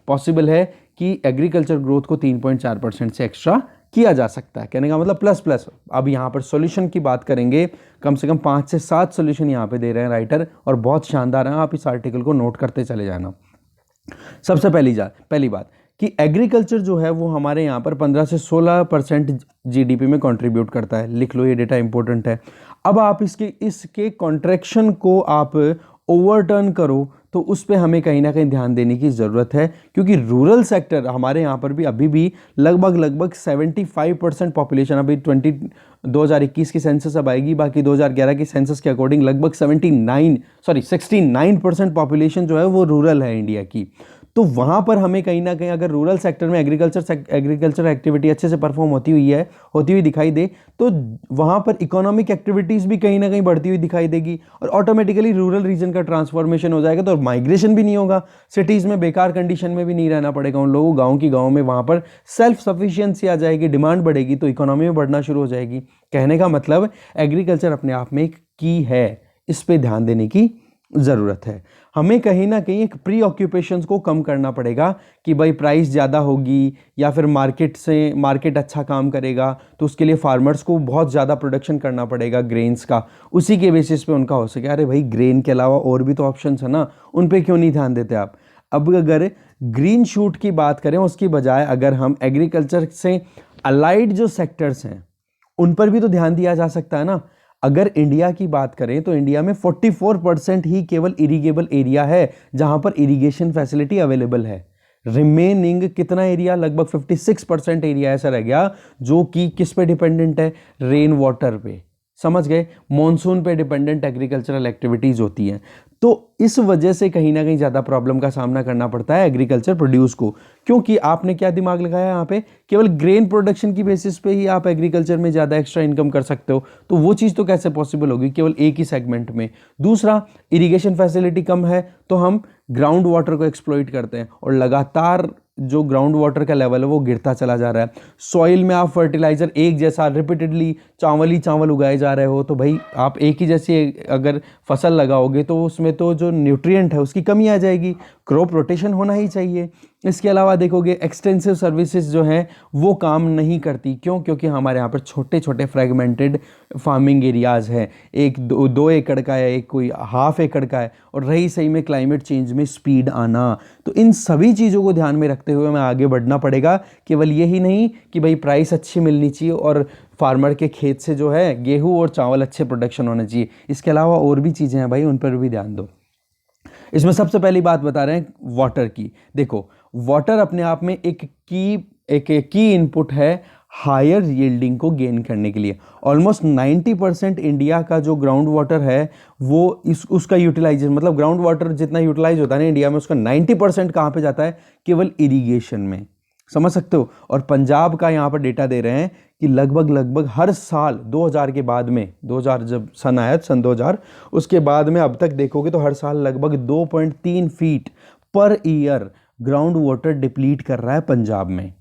पॉसिबल है कि एग्रीकल्चर ग्रोथ को 3.4% से एक्स्ट्रा किया जा सकता है। कहने का मतलब प्लस प्लस। अब यहाँ पर सॉल्यूशन की बात करेंगे, कम से कम 5 से 7 सॉल्यूशन यहाँ पे दे रहे हैं राइटर और बहुत शानदार हैं, आप इस आर्टिकल को नोट करते चले जाना। सबसे पहली बात कि एग्रीकल्चर जो है वो हमारे यहाँ पर 15 से 16% जीडीपी में कंट्रीब्यूट करता है। लिख लो, ये डेटा इंपॉर्टेंट है। अब आप इसके कॉन्ट्रैक्शन को आप ओवरटर्न करो तो उस पर हमें कहीं ना कहीं ध्यान देने की ज़रूरत है, क्योंकि रूरल सेक्टर हमारे यहाँ पर भी अभी भी लगभग 75% पॉपुलेशन, अभी 2021 की सेंसस अब आएगी, बाकी 2011 की सेंसस के अकॉर्डिंग लगभग 69% पॉपुलेशन जो है वो रूरल है इंडिया की। तो वहाँ पर हमें कहीं ना कहीं अगर रूरल सेक्टर में एग्रीकल्चर एक्टिविटी अच्छे से परफॉर्म होती हुई दिखाई दे तो वहाँ पर इकोनॉमिक एक्टिविटीज़ भी कहीं ना कहीं बढ़ती हुई दिखाई देगी और ऑटोमेटिकली रूरल रीजन का ट्रांसफॉर्मेशन हो जाएगा। तो माइग्रेशन भी नहीं होगा, सिटीज़ में बेकार कंडीशन में भी नहीं रहना पड़ेगा उन लोगों, गाँव में वहाँ पर सेल्फ सफिशिएंसी आ जाएगी, डिमांड बढ़ेगी तो इकोनॉमी में बढ़ना शुरू हो जाएगी। कहने का मतलब एग्रीकल्चर अपने आप में एक की है, इस पर ध्यान देने की ज़रूरत है। हमें कहीं ना कहीं एक प्री ऑक्यूपेशंस को कम करना पड़ेगा कि भाई प्राइस ज़्यादा होगी या फिर मार्केट अच्छा काम करेगा तो उसके लिए फार्मर्स को बहुत ज़्यादा प्रोडक्शन करना पड़ेगा ग्रेन्स का, उसी के बेसिस पे उनका हो सके। अरे भाई ग्रेन के अलावा और भी तो ऑप्शंस है ना, उन पे क्यों नहीं ध्यान देते आप। अब अगर ग्रीन शूट की बात करें उसकी बजाय अगर हम एग्रीकल्चर से अलाइड जो सेक्टर्स हैं उन पर भी तो ध्यान दिया जा सकता है ना। अगर इंडिया की बात करें तो इंडिया में 44% ही केवल इरिगेबल एरिया है जहां पर इरिगेशन फैसिलिटी अवेलेबल है। रिमेनिंग कितना एरिया, लगभग 56% एरिया ऐसा रह गया जो कि किस पे डिपेंडेंट है, रेन वाटर पे, समझ गए, मॉनसून पे डिपेंडेंट एग्रीकल्चरल एक्टिविटीज़ होती हैं। तो इस वजह से कहीं ना कहीं ज़्यादा प्रॉब्लम का सामना करना पड़ता है एग्रीकल्चर प्रोड्यूस को, क्योंकि आपने क्या दिमाग लगाया यहाँ पे, केवल ग्रेन प्रोडक्शन की बेसिस पे ही आप एग्रीकल्चर में ज़्यादा एक्स्ट्रा इनकम कर सकते हो, तो वो चीज़ तो कैसे पॉसिबल होगी केवल एक ही सेगमेंट में। दूसरा, इरिगेशन फैसिलिटी कम है तो हम ग्राउंड वाटर को एक्सप्लॉइट करते हैं और लगातार जो ग्राउंड वाटर का लेवल है वो गिरता चला जा रहा है। सॉइल में आप फर्टिलाइज़र एक जैसा रिपीटेडली चावल ही चावल उगाए जा रहे हो, तो भाई आप एक ही जैसी अगर फसल लगाओगे तो उसमें तो जो न्यूट्रिएंट है उसकी कमी आ जाएगी। क्रॉप रोटेशन होना ही चाहिए। इसके अलावा देखोगे एक्सटेंसिव सर्विसेज जो हैं वो काम नहीं करती। क्यों? क्योंकि हमारे यहाँ पर छोटे छोटे फ्रेगमेंटेड फार्मिंग एरियाज़ हैं, एक दो एकड़ का है, एक कोई हाफ एकड़ का है, और रही सही में क्लाइमेट चेंज में स्पीड आना। तो इन सभी चीज़ों को ध्यान में रखते हुए हमें आगे बढ़ना पड़ेगा। केवल यही नहीं कि भाई प्राइस अच्छी मिलनी चाहिए और फार्मर के खेत से जो है गेहूँ और चावल अच्छे प्रोडक्शन होना चाहिए, इसके अलावा और भी चीज़ें हैं भाई, उन पर भी ध्यान दो। इसमें सबसे पहली बात बता रहे हैं वाटर की। देखो, वाटर अपने आप में एक की इनपुट है हायर यील्डिंग को गेन करने के लिए। ऑलमोस्ट 90% इंडिया का जो ग्राउंड वाटर है वो उसका यूटिलाइजेशन, मतलब ग्राउंड वाटर जितना यूटिलाइज होता है ना इंडिया में, उसका 90% कहाँ पे जाता है? केवल इरिगेशन में। समझ सकते हो? और पंजाब का यहाँ पर डेटा दे रहे हैं कि लगभग हर साल 2000 के बाद में, 2000 जब सन आया, सन 2000, उसके बाद में अब तक देखोगे तो हर साल लगभग 2.3 feet per year ground water deplete कर रहा है पंजाब में।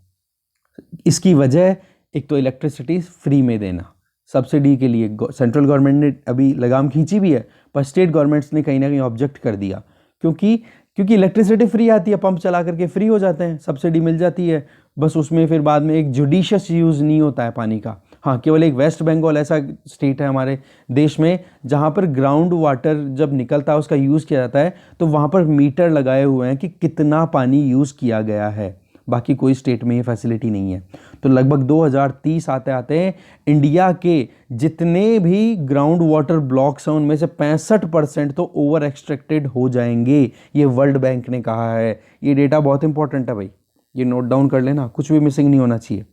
इसकी वजह एक तो इलेक्ट्रिसिटी फ्री में देना, सब्सिडी के लिए सेंट्रल गवर्नमेंट ने अभी लगाम खींची भी है, पर स्टेट गवर्नमेंट्स ने कहीं ना कहीं ऑब्जेक्ट कर दिया। क्योंकि इलेक्ट्रिसिटी फ्री आती है, पंप चला करके फ्री हो जाते हैं, सब्सिडी मिल जाती है, बस उसमें फिर बाद में एक जुडिशियस यूज़ नहीं होता है पानी का। हाँ, केवल एक वेस्ट बंगाल ऐसा स्टेट है हमारे देश में जहाँ पर ग्राउंड वाटर जब निकलता है उसका यूज़ किया जाता है, तो वहाँ पर मीटर लगाए हुए हैं कि कितना पानी यूज़ किया गया है। बाकी कोई स्टेट में ये फैसिलिटी नहीं है। तो लगभग 2030 आते आते इंडिया के जितने भी ग्राउंड वाटर ब्लॉक्स हैं उनमें से 65% तो ओवर एक्सट्रैक्टेड हो जाएंगे, ये वर्ल्ड बैंक ने कहा है। ये डेटा बहुत इंपॉर्टेंट है भाई, ये नोट डाउन कर लेना, कुछ भी मिसिंग नहीं होना चाहिए।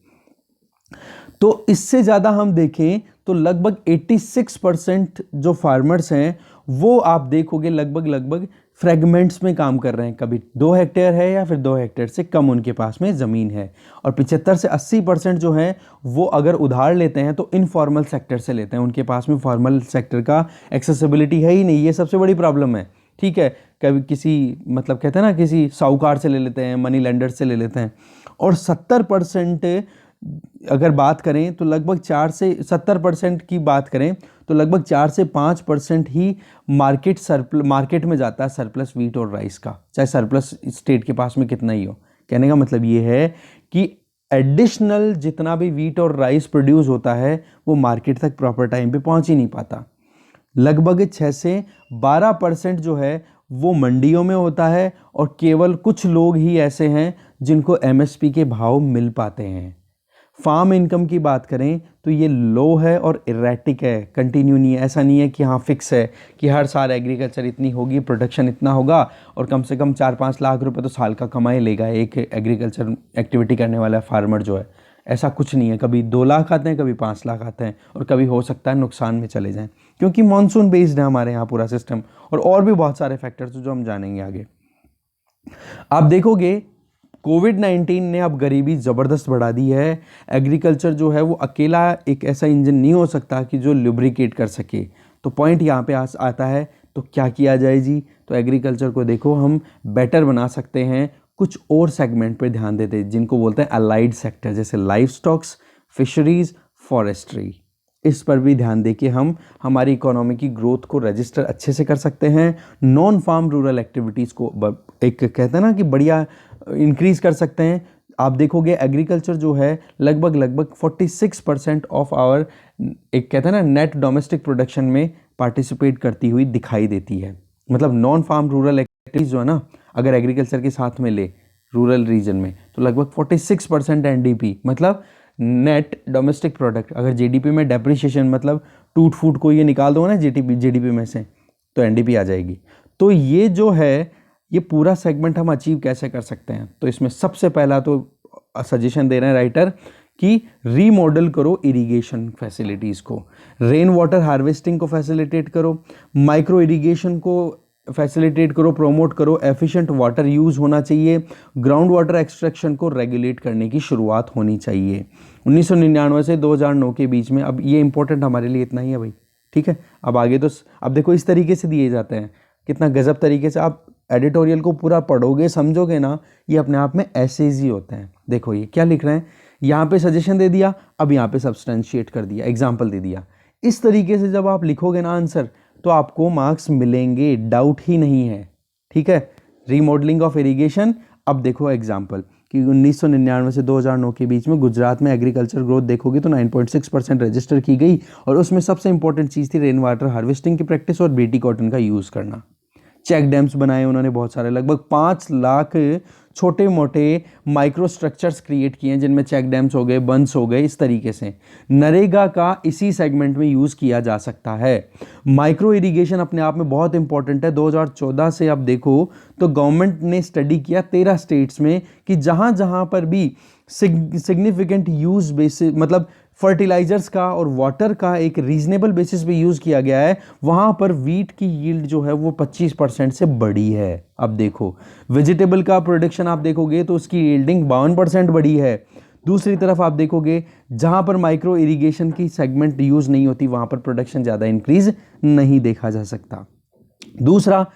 तो इससे ज़्यादा हम देखें तो लगभग 86% जो फार्मर्स हैं वो आप देखोगे लगभग फ्रेगमेंट्स में काम कर रहे हैं। कभी 2 हेक्टेयर है या फिर 2 हेक्टेयर से कम उनके पास में ज़मीन है। और 75 से 80% जो है वो अगर उधार लेते हैं तो इनफॉर्मल सेक्टर से लेते हैं, उनके पास में फॉर्मल सेक्टर का एक्सेसिबिलिटी है ही नहीं। ये सबसे बड़ी प्रॉब्लम है। ठीक है, कभी किसी मतलब कहते हैं ना किसी साहूकार से ले लेते हैं, मनी लेंडर से ले लेते हैं। और 70% अगर बात करें तो लगभग 4 से 70% की बात करें तो लगभग 4 से 5% ही मार्केट में जाता है सरप्लस वीट और राइस का, चाहे सरप्लस स्टेट के पास में कितना ही हो। कहने का मतलब ये है कि एडिशनल जितना भी वीट और राइस प्रोड्यूस होता है वो मार्केट तक प्रॉपर टाइम पे पहुंच ही नहीं पाता। लगभग 6 से 12% जो है वो मंडियों में होता है और केवल कुछ लोग ही ऐसे हैं जिनको एमएसपी के भाव मिल पाते हैं। फार्म इनकम की बात करें तो ये लो है और इरेटिक है, कंटिन्यू नहीं है। ऐसा नहीं है कि हाँ फिक्स है कि हर साल एग्रीकल्चर इतनी होगी, प्रोडक्शन इतना होगा और कम से कम 4-5 लाख रुपए तो साल का कमाई लेगा एक एग्रीकल्चर एक्टिविटी करने वाला फार्मर जो है। ऐसा कुछ नहीं है, कभी 2 लाख आते हैं, कभी 5 लाख आते हैं और कभी हो सकता है नुकसान में चले जाएं, क्योंकि मानसून बेस्ड है हमारे यहाँ पूरा सिस्टम, और भी बहुत सारे फैक्टर्स जो हम जानेंगे आगे। आप देखोगे कोविड-19 ने अब गरीबी ज़बरदस्त बढ़ा दी है। एग्रीकल्चर जो है वो अकेला एक ऐसा इंजन नहीं हो सकता कि जो लुब्रिकेट कर सके। तो पॉइंट यहाँ पे आता है, तो क्या किया जाए जी? तो एग्रीकल्चर को देखो हम बेटर बना सकते हैं, कुछ और सेगमेंट पे ध्यान देते हैं जिनको बोलते हैं अलाइड सेक्टर, जैसे लाइफ स्टॉक्स, फिशरीज, फॉरेस्ट्री। इस पर भी ध्यान देके हम हमारी इकोनॉमी की ग्रोथ को रजिस्टर अच्छे से कर सकते हैं। नॉन फार्म रूरल एक्टिविटीज़ को एक कहते हैं ना कि बढ़िया इंक्रीज कर सकते हैं। आप देखोगे एग्रीकल्चर जो है लगभग 46% ऑफ आवर एक कहते हैं ना नेट डोमेस्टिक प्रोडक्शन में पार्टिसिपेट करती हुई दिखाई देती है। मतलब नॉन फार्म रूरल एक्टिविटीज़ जो है ना, अगर एग्रीकल्चर के साथ में ले रूरल रीजन में तो लगभग 46% एनडीपी, मतलब नेट डोमेस्टिक प्रोडक्ट। अगर जीडीपी में डेप्रिसिएशन मतलब टूट फूट को ये निकाल दो ना जीडीपी में से, तो एनडीपी आ जाएगी। तो ये जो है ये पूरा सेगमेंट हम अचीव कैसे कर सकते हैं? तो इसमें सबसे पहला तो सजेशन दे रहे हैं राइटर कि रीमॉडल करो इरिगेशन फैसिलिटीज़ को, रेन वाटर हार्वेस्टिंग को फैसिलिटेट करो, माइक्रो इरिगेशन को फैसिलिटेट करो, प्रमोट करो, एफिशिएंट वाटर यूज़ होना चाहिए, ग्राउंड वाटर एक्सट्रैक्शन को रेगुलेट करने की शुरुआत होनी चाहिए। 1999 से 2009 के बीच में, अब ये इंपॉर्टेंट हमारे लिए इतना ही है भाई, ठीक है। अब आगे तो अब देखो इस तरीके से दिए जाते हैं, कितना गजब तरीके से। आप एडिटोरियल को पूरा पढ़ोगे समझोगे ना, ये अपने आप में ऐसेज ही होते हैं। देखो ये क्या लिख रहे हैं, यहाँ पे सजेशन दे दिया, अब यहाँ पे सब्सटेंशिएट कर दिया, एग्जाम्पल दे दिया। इस तरीके से जब आप लिखोगे ना आंसर तो आपको मार्क्स मिलेंगे, डाउट ही नहीं है। ठीक है, रीमॉडलिंग ऑफ इरिगेशन। अब देखो एग्जाम्पल कि 1999 से 2009 के बीच में गुजरात में एग्रीकल्चर ग्रोथ देखोगे तो 9.6% रजिस्टर की गई, और उसमें सबसे इंपॉर्टेंट चीज़ थी रेन वाटर हार्वेस्टिंग की प्रैक्टिस और बीटी कॉटन का यूज़ करना। चेक डैम्स बनाए उन्होंने बहुत सारे, लगभग 5 लाख छोटे मोटे माइक्रो स्ट्रक्चर्स क्रिएट किए हैं, जिनमें चेक डैम्स हो गए, बंस हो गए। इस तरीके से नरेगा का इसी सेगमेंट में यूज़ किया जा सकता है। माइक्रो इरिगेशन अपने आप में बहुत इंपॉर्टेंट है। 2014 से अब देखो तो गवर्नमेंट ने स्टडी किया 13 स्टेट्स में कि जहाँ जहाँ पर भी सिग्निफिकेंट यूज़ बेसिस, मतलब फर्टिलाइजर्स का और वाटर का एक रीजनेबल बेसिस पे यूज़ किया गया है, वहाँ पर वीट की यील्ड जो है वो 25% से बढ़ी है। अब देखो वेजिटेबल का प्रोडक्शन आप देखोगे तो उसकी यील्डिंग 52% बढ़ी है। दूसरी तरफ आप देखोगे जहाँ पर माइक्रो इरिगेशन की सेगमेंट यूज़ नहीं होती वहाँ पर प्रोडक्शन ज़्यादा इंक्रीज नहीं देखा जा सकता। दूसरा,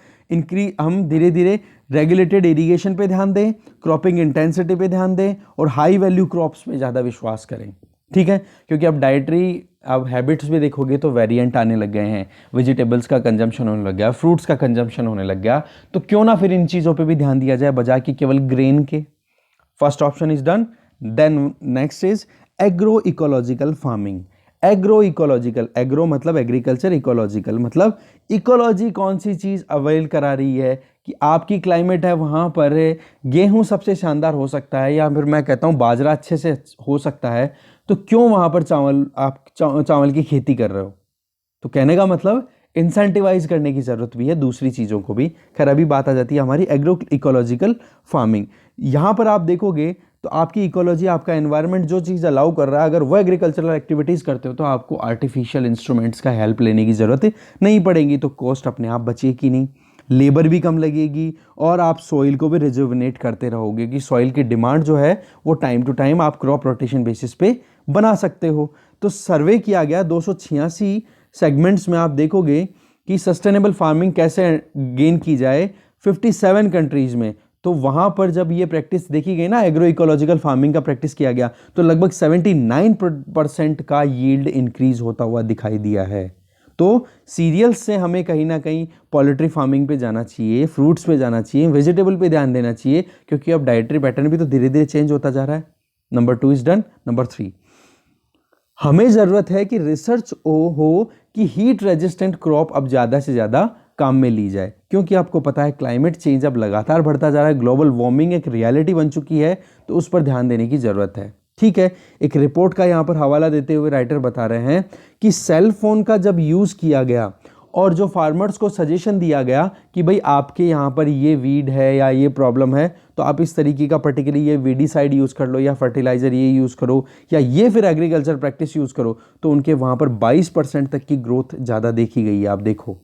हम धीरे धीरे रेगुलेटेड इरिगेशन पे ध्यान दें, क्रॉपिंग इंटेंसिटी पे ध्यान दें और हाई वैल्यू क्रॉप्स पे ज़्यादा विश्वास करें। ठीक है, क्योंकि अब डाइटरी अब हैबिट्स भी देखोगे तो वेरिएंट आने लग गए हैं, वेजिटेबल्स का कंजम्पशन होने लग गया, फ्रूट्स का कंजम्पशन होने लग गया, तो क्यों ना फिर इन चीज़ों पे भी ध्यान दिया जाए बजाय कि केवल ग्रेन के। First option is done. Then next is agro ecological farming. Agro ecological, agro मतलब एग्रीकल्चर, इकोलॉजिकल मतलब इकोलॉजी कौन सी चीज़ अवेल करा रही है कि आपकी क्लाइमेट है वहाँ पर गेहूँ सबसे शानदार हो सकता है, या फिर मैं कहता हूँ बाजरा अच्छे से हो सकता है, तो क्यों वहाँ पर चावल की खेती कर रहे हो। तो कहने का मतलब इंसेंटिवाइज करने की ज़रूरत भी है दूसरी चीज़ों को भी। खैर अभी बात आ जाती है हमारी एग्रो इकोलॉजिकल फार्मिंग। यहाँ पर आप देखोगे तो आपकी इकोलॉजी, आपका एनवायरनमेंट जो चीज़ अलाउ कर रहा है, अगर वो एग्रीकल्चरल एक्टिविटीज़ करते हो तो आपको आर्टिफिशियल इंस्ट्रूमेंट्स का हेल्प लेने की ज़रूरत नहीं पड़ेगी, तो कॉस्ट अपने आप बचेगी नहीं, लेबर भी कम लगेगी और आप सॉइल को भी रिजुविनेट करते रहोगे कि सॉइल की डिमांड जो है वो टाइम टू टाइम आप क्रॉप रोटेशन बेसिस पे बना सकते हो। तो सर्वे किया गया 286 सेगमेंट्स में, आप देखोगे कि सस्टेनेबल फार्मिंग कैसे गेन की जाए 57 कंट्रीज़ में। तो वहाँ पर जब ये प्रैक्टिस देखी गई ना, एग्रो इकोलॉजिकल फार्मिंग का प्रैक्टिस किया गया, तो लगभग 79% का यील्ड इंक्रीज होता हुआ दिखाई दिया है। तो सीरियल्स से हमें कहीं ना कहीं पोल्ट्री फार्मिंग पे जाना चाहिए, फ्रूट्स पे जाना चाहिए, वेजिटेबल पे ध्यान देना चाहिए, क्योंकि अब डाइटरी पैटर्न भी तो धीरे धीरे चेंज होता जा रहा है। Number 2 is done. नंबर 3, हमें ज़रूरत है कि रिसर्च हो कि हीट रेजिस्टेंट क्रॉप अब ज़्यादा से ज़्यादा काम में ली जाए, क्योंकि आपको पता है क्लाइमेट चेंज अब लगातार बढ़ता जा रहा है, ग्लोबल वार्मिंग एक रियलिटी बन चुकी है, तो उस पर ध्यान देने की ज़रूरत है। ठीक है, एक रिपोर्ट का यहाँ पर हवाला देते हुए राइटर बता रहे हैं कि सेल फोन का जब यूज़ किया गया और जो फार्मर्स को सजेशन दिया गया कि भाई आपके यहाँ पर ये वीड है या ये प्रॉब्लम है, तो आप इस तरीके का पर्टिकुलरली ये वीडीसाइड यूज़ कर लो, या फर्टिलाइज़र ये यूज़ करो, या ये फिर एग्रीकल्चर प्रैक्टिस यूज़ करो, तो उनके वहाँ पर 22% तक की ग्रोथ ज़्यादा देखी गई है। आप देखो।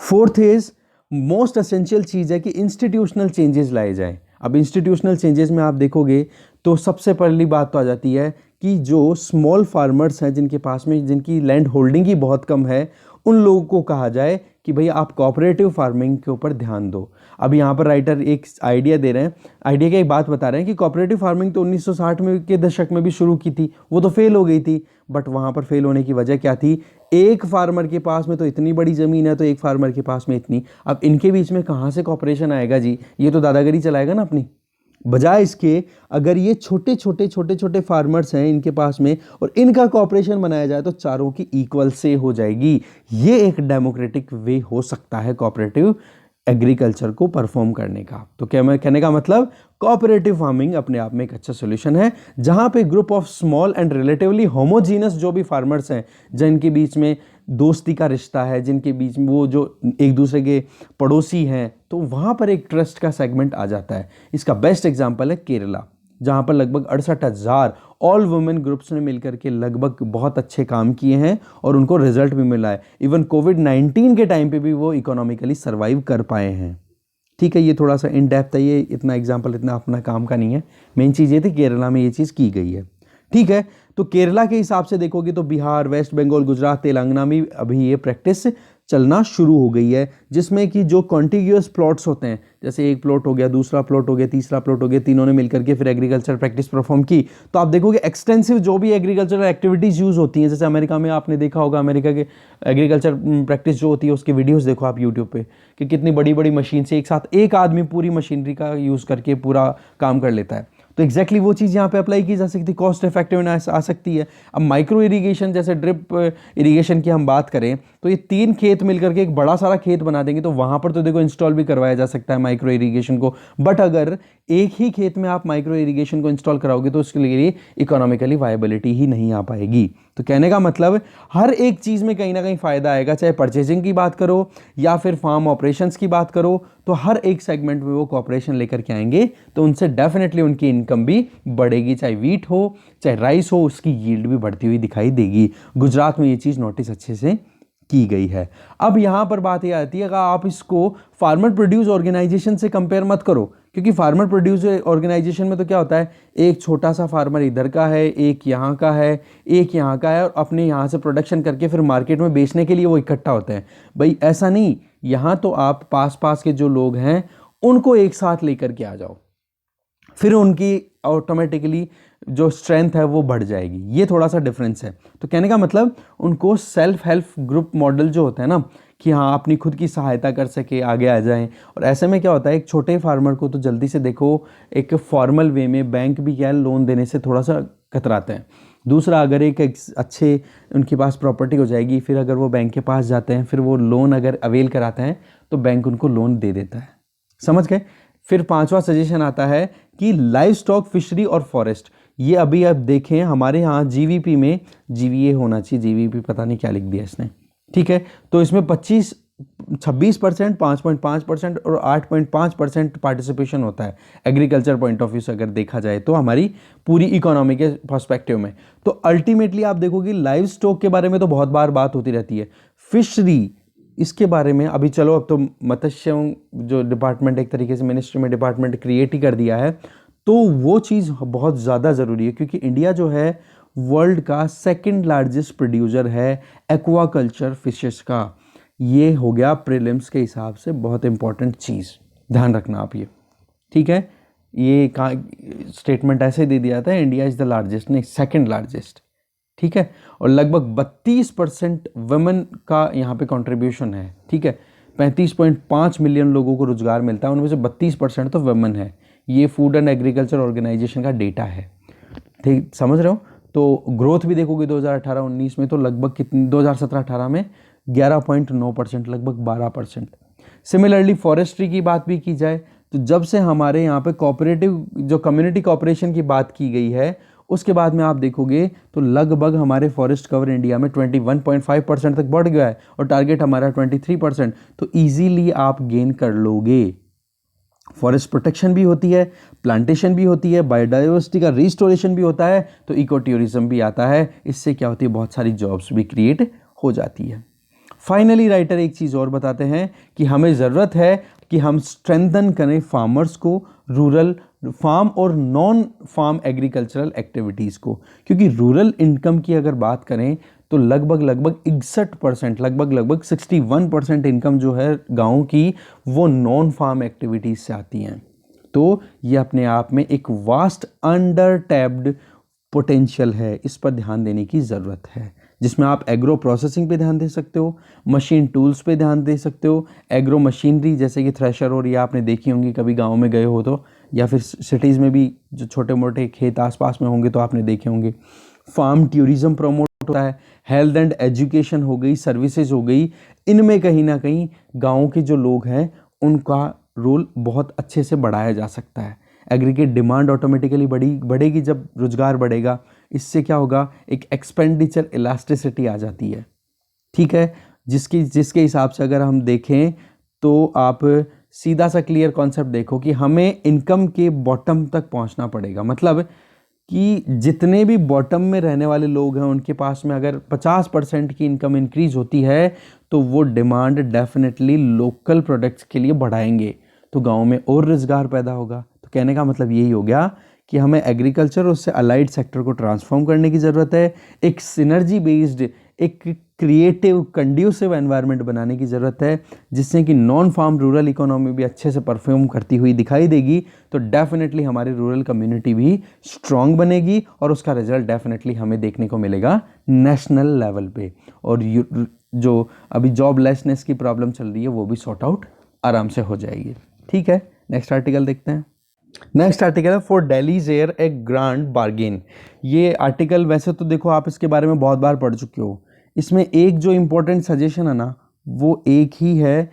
फोर्थ इज मोस्ट एसेंशियल चीज़ है कि इंस्टीट्यूशनल चेंजेस लाए जाएं। अब इंस्टीट्यूशनल चेंजेस में आप देखोगे तो सबसे पहली बात तो आ जाती है कि जो स्मॉल फार्मर्स हैं, जिनके पास में जिनकी लैंड होल्डिंग ही बहुत कम है, उन लोगों को कहा जाए कि भाई आप कोऑपरेटिव फार्मिंग के ऊपर ध्यान दो। अब यहाँ पर राइटर एक आइडिया दे रहे हैं, आइडिया की एक बात बता रहे हैं कि कोऑपरेटिव फार्मिंग तो 1960 में के दशक में भी शुरू की थी, वो तो फेल हो गई थी। बट वहाँ पर फेल होने की वजह क्या थी? एक फार्मर के पास में तो इतनी बड़ी ज़मीन है, तो एक फार्मर के पास में इतनी, अब इनके बीच में कहाँ से कोऑपरेशन आएगा जी? ये तो दादागिरी चलाएगा ना अपनी। बजाय इसके अगर ये छोटे छोटे फार्मर्स हैं इनके पास में और इनका कोऑपरेशन बनाया जाए तो चारों की इक्वल से हो जाएगी। ये एक डेमोक्रेटिक वे हो सकता है कोऑपरेटिव एग्रीकल्चर को परफॉर्म करने का। तो क्या मैं कहने का मतलब, कोऑपरेटिव फार्मिंग अपने आप में एक अच्छा सोल्यूशन है, जहां पे group of small and relatively homogeneous जो भी फार्मर्स हैं, जिनके बीच में दोस्ती का रिश्ता है, जिनके बीच में वो जो एक दूसरे के पड़ोसी हैं, तो वहाँ पर एक ट्रस्ट का सेगमेंट आ जाता है। इसका बेस्ट एग्जाम्पल है केरला, जहाँ पर लगभग 68,000 ऑल वुमेन ग्रुप्स ने मिलकर के लगभग बहुत अच्छे काम किए हैं और उनको रिजल्ट भी मिला है। इवन कोविड-19 के टाइम पे भी वो इकोनॉमिकली सर्वाइव कर पाए हैं। ठीक है, ये थोड़ा सा इन डेप्थ है, ये इतना एग्जाम्पल इतना अपना काम का नहीं है। मेन चीज़ ये थी केरला में ये चीज़ की गई है। ठीक है, तो केरला के हिसाब से देखोगे तो बिहार, वेस्ट बंगाल, गुजरात, तेलंगाना में अभी ये प्रैक्टिस चलना शुरू हो गई है, जिसमें कि जो कॉन्टिग्यूअस प्लॉट्स होते हैं, जैसे एक प्लॉट हो गया, दूसरा प्लॉट हो गया, तीसरा प्लॉट हो गया, तीनों ने मिलकर के फिर एग्रीकल्चर प्रैक्टिस परफॉर्म की, तो आप देखोगे एक्सटेंसिव जो भी एग्रीकल्चरल एक्टिविटीज़ यूज़ होती हैं, जैसे अमेरिका में आपने देखा होगा, अमेरिका के एग्रीकल्चर प्रैक्टिस जो होती है उसके वीडियोज़ देखो आप यूट्यूब पे, कि कितनी बड़ी बड़ी मशीन से एक साथ एक आदमी पूरी मशीनरी का यूज़ करके पूरा काम कर लेता है। तो एग्जैक्टली वो चीज़ यहाँ पे अप्लाई की जा सकती है, कॉस्ट इफेक्टिवनेस आ सकती है। अब माइक्रो इरीगेशन जैसे ड्रिप इरीगेशन की हम बात करें, तो ये 3 खेत मिलकर के एक बड़ा सारा खेत बना देंगे, तो वहाँ पर तो देखो इंस्टॉल भी करवाया जा सकता है माइक्रो इरीगेशन को। बट अगर एक ही खेत में आप माइक्रो इरीगेशन को इंस्टॉल कराओगे तो उसके लिए इकोनॉमिकली वायबिलिटी ही नहीं आ पाएगी। तो कहने का मतलब हर एक चीज़ में कहीं ना कहीं फ़ायदा आएगा, चाहे परचेजिंग की बात करो या फिर फार्म ऑपरेशंस की बात करो, तो हर एक सेगमेंट में वो कॉपरेशन लेकर के आएंगे, तो उनसे डेफिनेटली उनकी इनकम भी बढ़ेगी, चाहे वीट हो चाहे राइस हो, उसकी यील्ड भी बढ़ती हुई दिखाई देगी। गुजरात में ये चीज़ नोटिस अच्छे से की गई है। अब यहाँ पर बात ये आती है, अगर आप इसको फार्मर प्रोड्यूस ऑर्गेनाइजेशन से कंपेयर मत करो, क्योंकि फार्मर प्रोड्यूस ऑर्गेनाइजेशन में तो क्या होता है, एक छोटा सा फार्मर इधर का है, एक यहाँ का है, एक यहाँ का है, और अपने यहाँ से प्रोडक्शन करके फिर मार्केट में बेचने के लिए वो इकट्ठा होते हैं। भाई ऐसा नहीं, यहाँ तो आप पास पास के जो लोग हैं उनको एक साथ लेकर के आ जाओ, फिर उनकी ऑटोमेटिकली जो स्ट्रेंथ है वो बढ़ जाएगी। ये थोड़ा सा डिफरेंस है। तो कहने का मतलब उनको सेल्फ हेल्प ग्रुप मॉडल जो होता है ना, कि हाँ अपनी खुद की सहायता कर सके, आगे आ जाएं। और ऐसे में क्या होता है, एक छोटे फार्मर को तो जल्दी से देखो एक फॉर्मल वे में बैंक भी क्या लोन देने से थोड़ा सा कतराते हैं। दूसरा, अगर एक अच्छे उनके पास प्रॉपर्टी हो जाएगी, फिर अगर वो बैंक के पास जाते हैं, फिर वो लोन अगर अवेल कराते हैं तो बैंक उनको लोन दे देता है। समझ गए। फिर 5वां सजेशन आता है कि लाइव स्टॉक, फिशरी और फॉरेस्ट। ये अभी आप देखें हमारे यहाँ जीवीपी में, जीवीए होना चाहिए, जीवीपी पता नहीं क्या लिख दिया इसने, ठीक है। तो इसमें 26%, 5.5% और 8.5% पार्टिसिपेशन होता है एग्रीकल्चर पॉइंट ऑफ व्यू से अगर देखा जाए तो, हमारी पूरी इकोनॉमी के पर्सपेक्टिव में। तो अल्टीमेटली आप देखोगे लाइव स्टॉक के बारे में तो बहुत बार बात होती रहती है। फिशरी, इसके बारे में अभी चलो, अब तो मत्स्य जो डिपार्टमेंट एक तरीके से मिनिस्ट्री में डिपार्टमेंट क्रिएट ही कर दिया है, तो वो चीज़ बहुत ज़्यादा ज़रूरी है, क्योंकि इंडिया जो है वर्ल्ड का 2nd लार्जेस्ट प्रोड्यूसर है एक्वाकल्चर फिशेस का। ये हो गया प्रीलिम्स के हिसाब से बहुत इंपॉर्टेंट चीज़, ध्यान रखना आप ये, ठीक है। ये स्टेटमेंट ऐसे दे दिया था, इंडिया इज़ द लार्जेस्ट, नहीं 2nd लार्जेस्ट, ठीक है। और लगभग 32% वुमेन का यहाँ पे कंट्रीब्यूशन है, ठीक है। 35.5 मिलियन लोगों को रोजगार मिलता है, उनमें से 32% तो वुमेन है। ये फूड एंड एग्रीकल्चर ऑर्गेनाइजेशन का डेटा है, ठीक, समझ रहे हो। तो ग्रोथ भी देखोगे 2018-19 में तो लगभग कितनी, 2017-18 में 11.9%, लगभग 12%। सिमिलरली फॉरेस्ट्री की बात भी की जाए तो जब से हमारे यहाँ पे कोऑपरेटिव जो कम्युनिटी कोऑपरेशन की बात की गई है, उसके बाद में आप देखोगे तो लगभग हमारे फॉरेस्ट कवर इंडिया में 21.5% तक बढ़ गया है, और टारगेट हमारा 23%। तो इजीली आप गेन कर लोगे। फॉरेस्ट प्रोटेक्शन भी होती है, प्लांटेशन भी होती है, बायोडाइवर्सिटी का रिस्टोरेशन भी होता है, तो इको टूरिज्म भी आता है। इससे क्या होती है, बहुत सारी जॉब्स भी क्रिएट हो जाती है। फाइनली राइटर एक चीज़ और बताते हैं कि हमें ज़रूरत है कि हम स्ट्रेंथन करें फार्मर्स को, रूरल फार्म और नॉन फार्म एग्रीकल्चरल एक्टिविटीज़ को, क्योंकि रूरल इनकम की अगर बात करें तो लगभग 61%, लगभग 61% इनकम जो है गाँव की वो नॉन फार्म एक्टिविटीज़ से आती हैं। तो ये अपने आप में एक वास्ट अंडर टैप्ड पोटेंशियल है, इस पर ध्यान देने की ज़रूरत है, जिसमें आप एग्रो प्रोसेसिंग पे ध्यान दे सकते हो, मशीन टूल्स पे ध्यान दे सकते हो, एग्रो मशीनरी जैसे कि थ्रेशर और ये आपने देखी होंगी कभी गाँव में गए हो तो, या फिर सिटीज़ में भी जो छोटे मोटे खेत आसपास में होंगे तो आपने देखे होंगे। फार्म टूरिज्म प्रमोट होता है, हेल्थ एंड एजुकेशन हो गई, सर्विसेज हो गई, इनमें कहीं ना कहीं गाँव के जो लोग हैं उनका रोल बहुत अच्छे से बढ़ाया जा सकता है। एग्रीगेट डिमांड ऑटोमेटिकली बढ़ेगी जब रोजगार बढ़ेगा, इससे क्या होगा, एक एक्सपेंडिचर इलास्टिसिटी आ जाती है, ठीक है। जिसके हिसाब से अगर हम देखें तो आप सीधा सा क्लियर कॉन्सेप्ट देखो कि हमें इनकम के बॉटम तक पहुंचना पड़ेगा। मतलब कि जितने भी बॉटम में रहने वाले लोग हैं उनके पास में अगर 50% की इनकम इंक्रीज होती है तो वो डिमांड डेफिनेटली लोकल प्रोडक्ट्स के लिए बढ़ाएंगे, तो गाँव में और रोजगार पैदा होगा। तो कहने का मतलब यही हो गया कि हमें एग्रीकल्चर और उससे अलाइड सेक्टर को ट्रांसफॉर्म करने की ज़रूरत है। एक सिनर्जी बेस्ड, एक क्रिएटिव कंड्यूसिव एनवायरनमेंट बनाने की ज़रूरत है, जिससे कि नॉन फार्म रूरल इकोनॉमी भी अच्छे से परफॉर्म करती हुई दिखाई देगी। तो डेफिनेटली हमारी रूरल कम्युनिटी भी स्ट्रांग बनेगी और उसका रिजल्ट डेफिनेटली हमें देखने को मिलेगा नेशनल लेवल पे। और जो अभी जॉबलेसनेस की प्रॉब्लम चल रही है वो भी सॉर्ट आउट आराम से हो जाएगी। ठीक है, नेक्स्ट आर्टिकल देखते हैं। नेक्स्ट आर्टिकल है for Delhi's air A grand bargain. ये आर्टिकल वैसे तो देखो आप इसके बारे में बहुत बार पढ़ चुके हो। इसमें एक जो इम्पोर्टेंट सजेशन है ना, वो एक ही है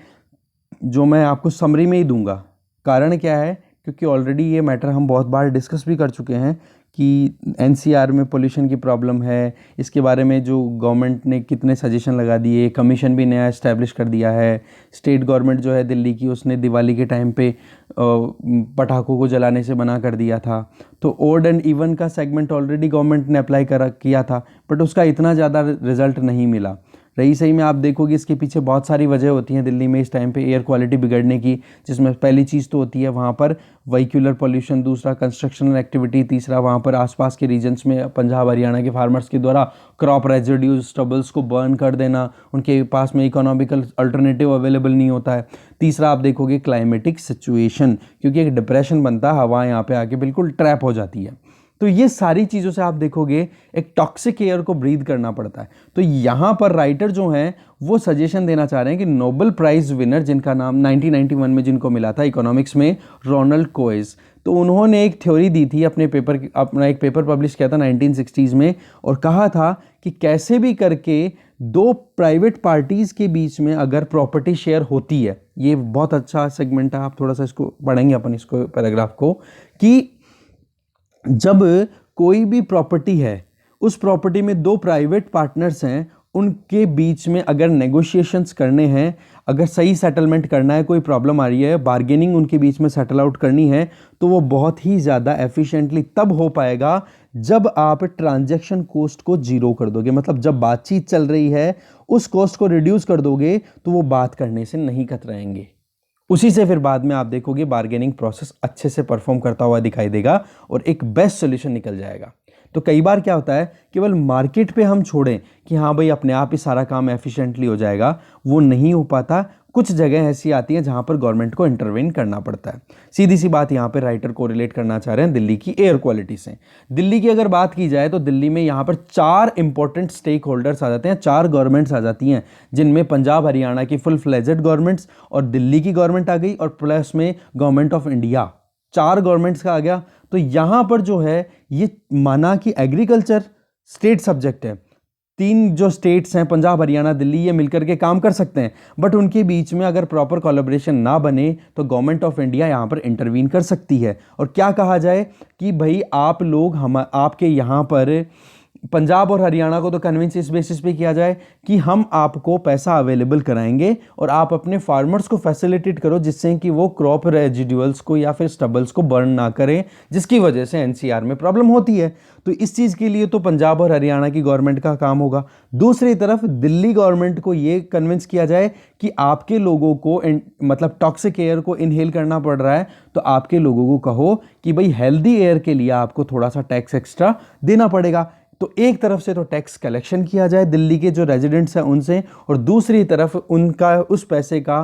जो मैं आपको समरी में ही दूंगा। कारण क्या है, क्योंकि ऑलरेडी ये मैटर हम बहुत बार डिस्कस भी कर चुके हैं कि एनसीआर में पोल्यूशन की प्रॉब्लम है। इसके बारे में जो गवर्नमेंट ने कितने सजेशन लगा दिए, कमीशन भी नया इस्टेब्लिश कर दिया है। स्टेट गवर्नमेंट जो है दिल्ली की, उसने दिवाली के टाइम पे पटाखों को जलाने से मना कर दिया था। तो ओड एंड इवन का सेगमेंट ऑलरेडी गवर्नमेंट ने अप्लाई किया था, बट उसका इतना ज़्यादा रिजल्ट नहीं मिला। रही सही में आप देखोगे इसके पीछे बहुत सारी वजह होती हैं दिल्ली में इस टाइम पे एयर क्वालिटी बिगड़ने की, जिसमें पहली चीज़ तो होती है वहाँ पर व्हीकुलर पोल्यूशन, दूसरा कंस्ट्रक्शनल एक्टिविटी, तीसरा वहाँ पर आसपास के रीजन्स में पंजाब हरियाणा के फार्मर्स के द्वारा क्रॉप रेजिड्यूज स्टबल्स को बर्न कर देना, उनके पास में इकोनॉमिकल अल्टरनेटिव अवेलेबल नहीं होता है। तीसरा आप देखोगे क्लाइमेटिक सिचुएशन, क्योंकि एक डिप्रेशन बनता है, हवा यहाँ पे आके बिल्कुल ट्रैप हो जाती है। तो ये सारी चीज़ों से आप देखोगे एक टॉक्सिक एयर को ब्रीथ करना पड़ता है। तो यहाँ पर राइटर जो हैं वो सजेशन देना चाह रहे हैं कि नोबेल प्राइज़ विनर, जिनका नाम 1991 में जिनको मिला था इकोनॉमिक्स में, रोनाल्ड कोएज, तो उन्होंने एक थ्योरी दी थी अपना एक पेपर पब्लिश किया था 1960s में, और कहा था कि कैसे भी करके दो प्राइवेट पार्टीज़ के बीच में अगर प्रॉपर्टी शेयर होती है, ये बहुत अच्छा सेगमेंट है, आप थोड़ा सा इसको पढ़ेंगे अपन इसको पैराग्राफ को, कि जब कोई भी प्रॉपर्टी है, उस प्रॉपर्टी में दो प्राइवेट पार्टनर्स हैं, उनके बीच में अगर नेगोशिएशंस करने हैं, अगर सही सेटलमेंट करना है, कोई प्रॉब्लम आ रही है, बार्गेनिंग उनके बीच में सेटल आउट करनी है, तो वो बहुत ही ज़्यादा एफिशिएंटली तब हो पाएगा जब आप ट्रांजैक्शन कॉस्ट को जीरो कर दोगे। मतलब जब बातचीत चल रही है उस कॉस्ट को रिड्यूस कर दोगे तो वो बात करने से नहीं कतराएंगे। उसी से फिर बाद में आप देखोगे बार्गेनिंग प्रोसेस अच्छे से परफॉर्म करता हुआ दिखाई देगा और एक बेस्ट सोल्यूशन निकल जाएगा। तो कई बार क्या होता है, केवल मार्केट पे हम छोड़ें कि हाँ भाई अपने आप ही सारा काम एफिशिएंटली हो जाएगा, वो नहीं हो पाता। कुछ जगह ऐसी आती हैं जहाँ पर गवर्नमेंट को इंटरवेन करना पड़ता है। सीधी सी बात, यहाँ पे राइटर को रिलेट करना चाह रहे हैं दिल्ली की एयर क्वालिटी से। दिल्ली की अगर बात की जाए तो दिल्ली में यहाँ पर 4 इंपॉर्टेंट स्टेक होल्डर्स आ जाते हैं, 4 गवर्नमेंट्स आ जाती हैं, जिनमें पंजाब हरियाणा की फुल फ्लेजेड गवर्नमेंट्स और दिल्ली की गवर्नमेंट आ गई, और प्लस में गवर्नमेंट ऑफ इंडिया, 4 गवर्नमेंट्स का आ गया। तो यहाँ पर जो है ये माना कि एग्रीकल्चर स्टेट सब्जेक्ट है, 3 जो स्टेट्स हैं पंजाब हरियाणा दिल्ली, ये मिलकर के काम कर सकते हैं, बट उनके बीच में अगर प्रॉपर कोलैबोरेशन ना बने तो गवर्नमेंट ऑफ इंडिया यहाँ पर इंटरवीन कर सकती है। और क्या कहा जाए कि भाई आप लोग आपके यहाँ पर पंजाब और हरियाणा को तो कन्विंस इस बेसिस पे किया जाए कि हम आपको पैसा अवेलेबल कराएंगे और आप अपने फार्मर्स को फैसिलिटेट करो, जिससे कि वो क्रॉप रेजिडुअल्स को या फिर स्टबल्स को बर्न ना करें, जिसकी वजह से एनसीआर में प्रॉब्लम होती है। तो इस चीज़ के लिए तो पंजाब और हरियाणा की गवर्नमेंट का काम होगा। दूसरी तरफ दिल्ली गवर्नमेंट को ये कन्विंस किया जाए कि आपके लोगों को मतलब टॉक्सिक एयर को इनहेल करना पड़ रहा है, तो आपके लोगों को कहो कि भाई हेल्दी एयर के लिए आपको थोड़ा सा टैक्स एक्स्ट्रा देना पड़ेगा। तो एक तरफ से तो टैक्स कलेक्शन किया जाए दिल्ली के जो रेजिडेंट्स हैं उनसे, और दूसरी तरफ उनका उस पैसे का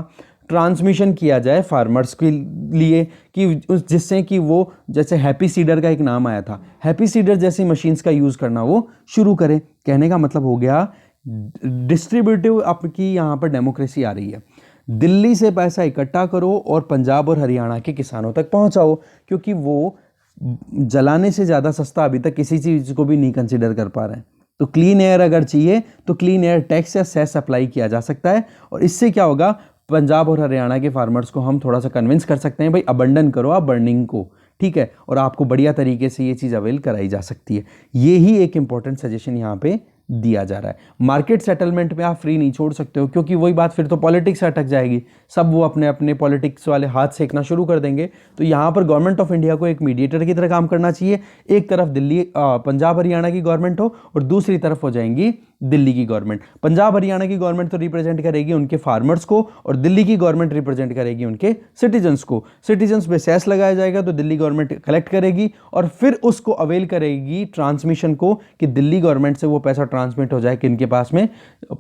ट्रांसमिशन किया जाए फार्मर्स के लिए, कि जिससे कि वो, जैसे हैप्पी सीडर का एक नाम आया था, हैप्पी सीडर जैसी मशीन्स का यूज़ करना वो शुरू करें। कहने का मतलब हो गया डिस्ट्रीब्यूटिव आपकी यहाँ पर डेमोक्रेसी आ रही है। दिल्ली से पैसा इकट्ठा करो और पंजाब और हरियाणा के किसानों तक पहुँचाओ, क्योंकि वो जलाने से ज़्यादा सस्ता अभी तक किसी चीज़ को भी नहीं कंसिडर कर पा रहे हैं। तो क्लीन एयर अगर चाहिए तो क्लीन एयर टैक्स या सेस अप्लाई किया जा सकता है, और इससे क्या होगा, पंजाब और हरियाणा के फार्मर्स को हम थोड़ा सा कन्विंस कर सकते हैं, भाई अबंडन करो आप बर्निंग को, ठीक है, और आपको बढ़िया तरीके से ये चीज़ अवेल कराई जा सकती है। ये ही एक इंपॉर्टेंट सजेशन यहाँ पे दिया जा रहा है। मार्केट सेटलमेंट में आप फ्री नहीं छोड़ सकते हो, क्योंकि वही बात फिर तो पॉलिटिक्स से अटक जाएगी, सब वो अपने अपने पॉलिटिक्स वाले हाथ सेकना शुरू कर देंगे। तो यहाँ पर गवर्नमेंट ऑफ इंडिया को एक मीडिएटर की तरह काम करना चाहिए। एक तरफ दिल्ली पंजाब हरियाणा की गवर्नमेंट हो और दूसरी तरफ हो जाएंगी दिल्ली की गवर्नमेंट। पंजाब हरियाणा की गवर्नमेंट तो रिप्रेजेंट करेगी उनके फार्मर्स को और दिल्ली की गवर्नमेंट रिप्रेजेंट करेगी उनके सिटीजन्स को। सिटीजन्स पे सेस लगाया जाएगा तो दिल्ली गवर्नमेंट कलेक्ट करेगी और फिर उसको अवेल करेगी ट्रांसमिशन को कि दिल्ली गवर्नमेंट से वो पैसा ट्रांसमिट हो जाए किनके पास में,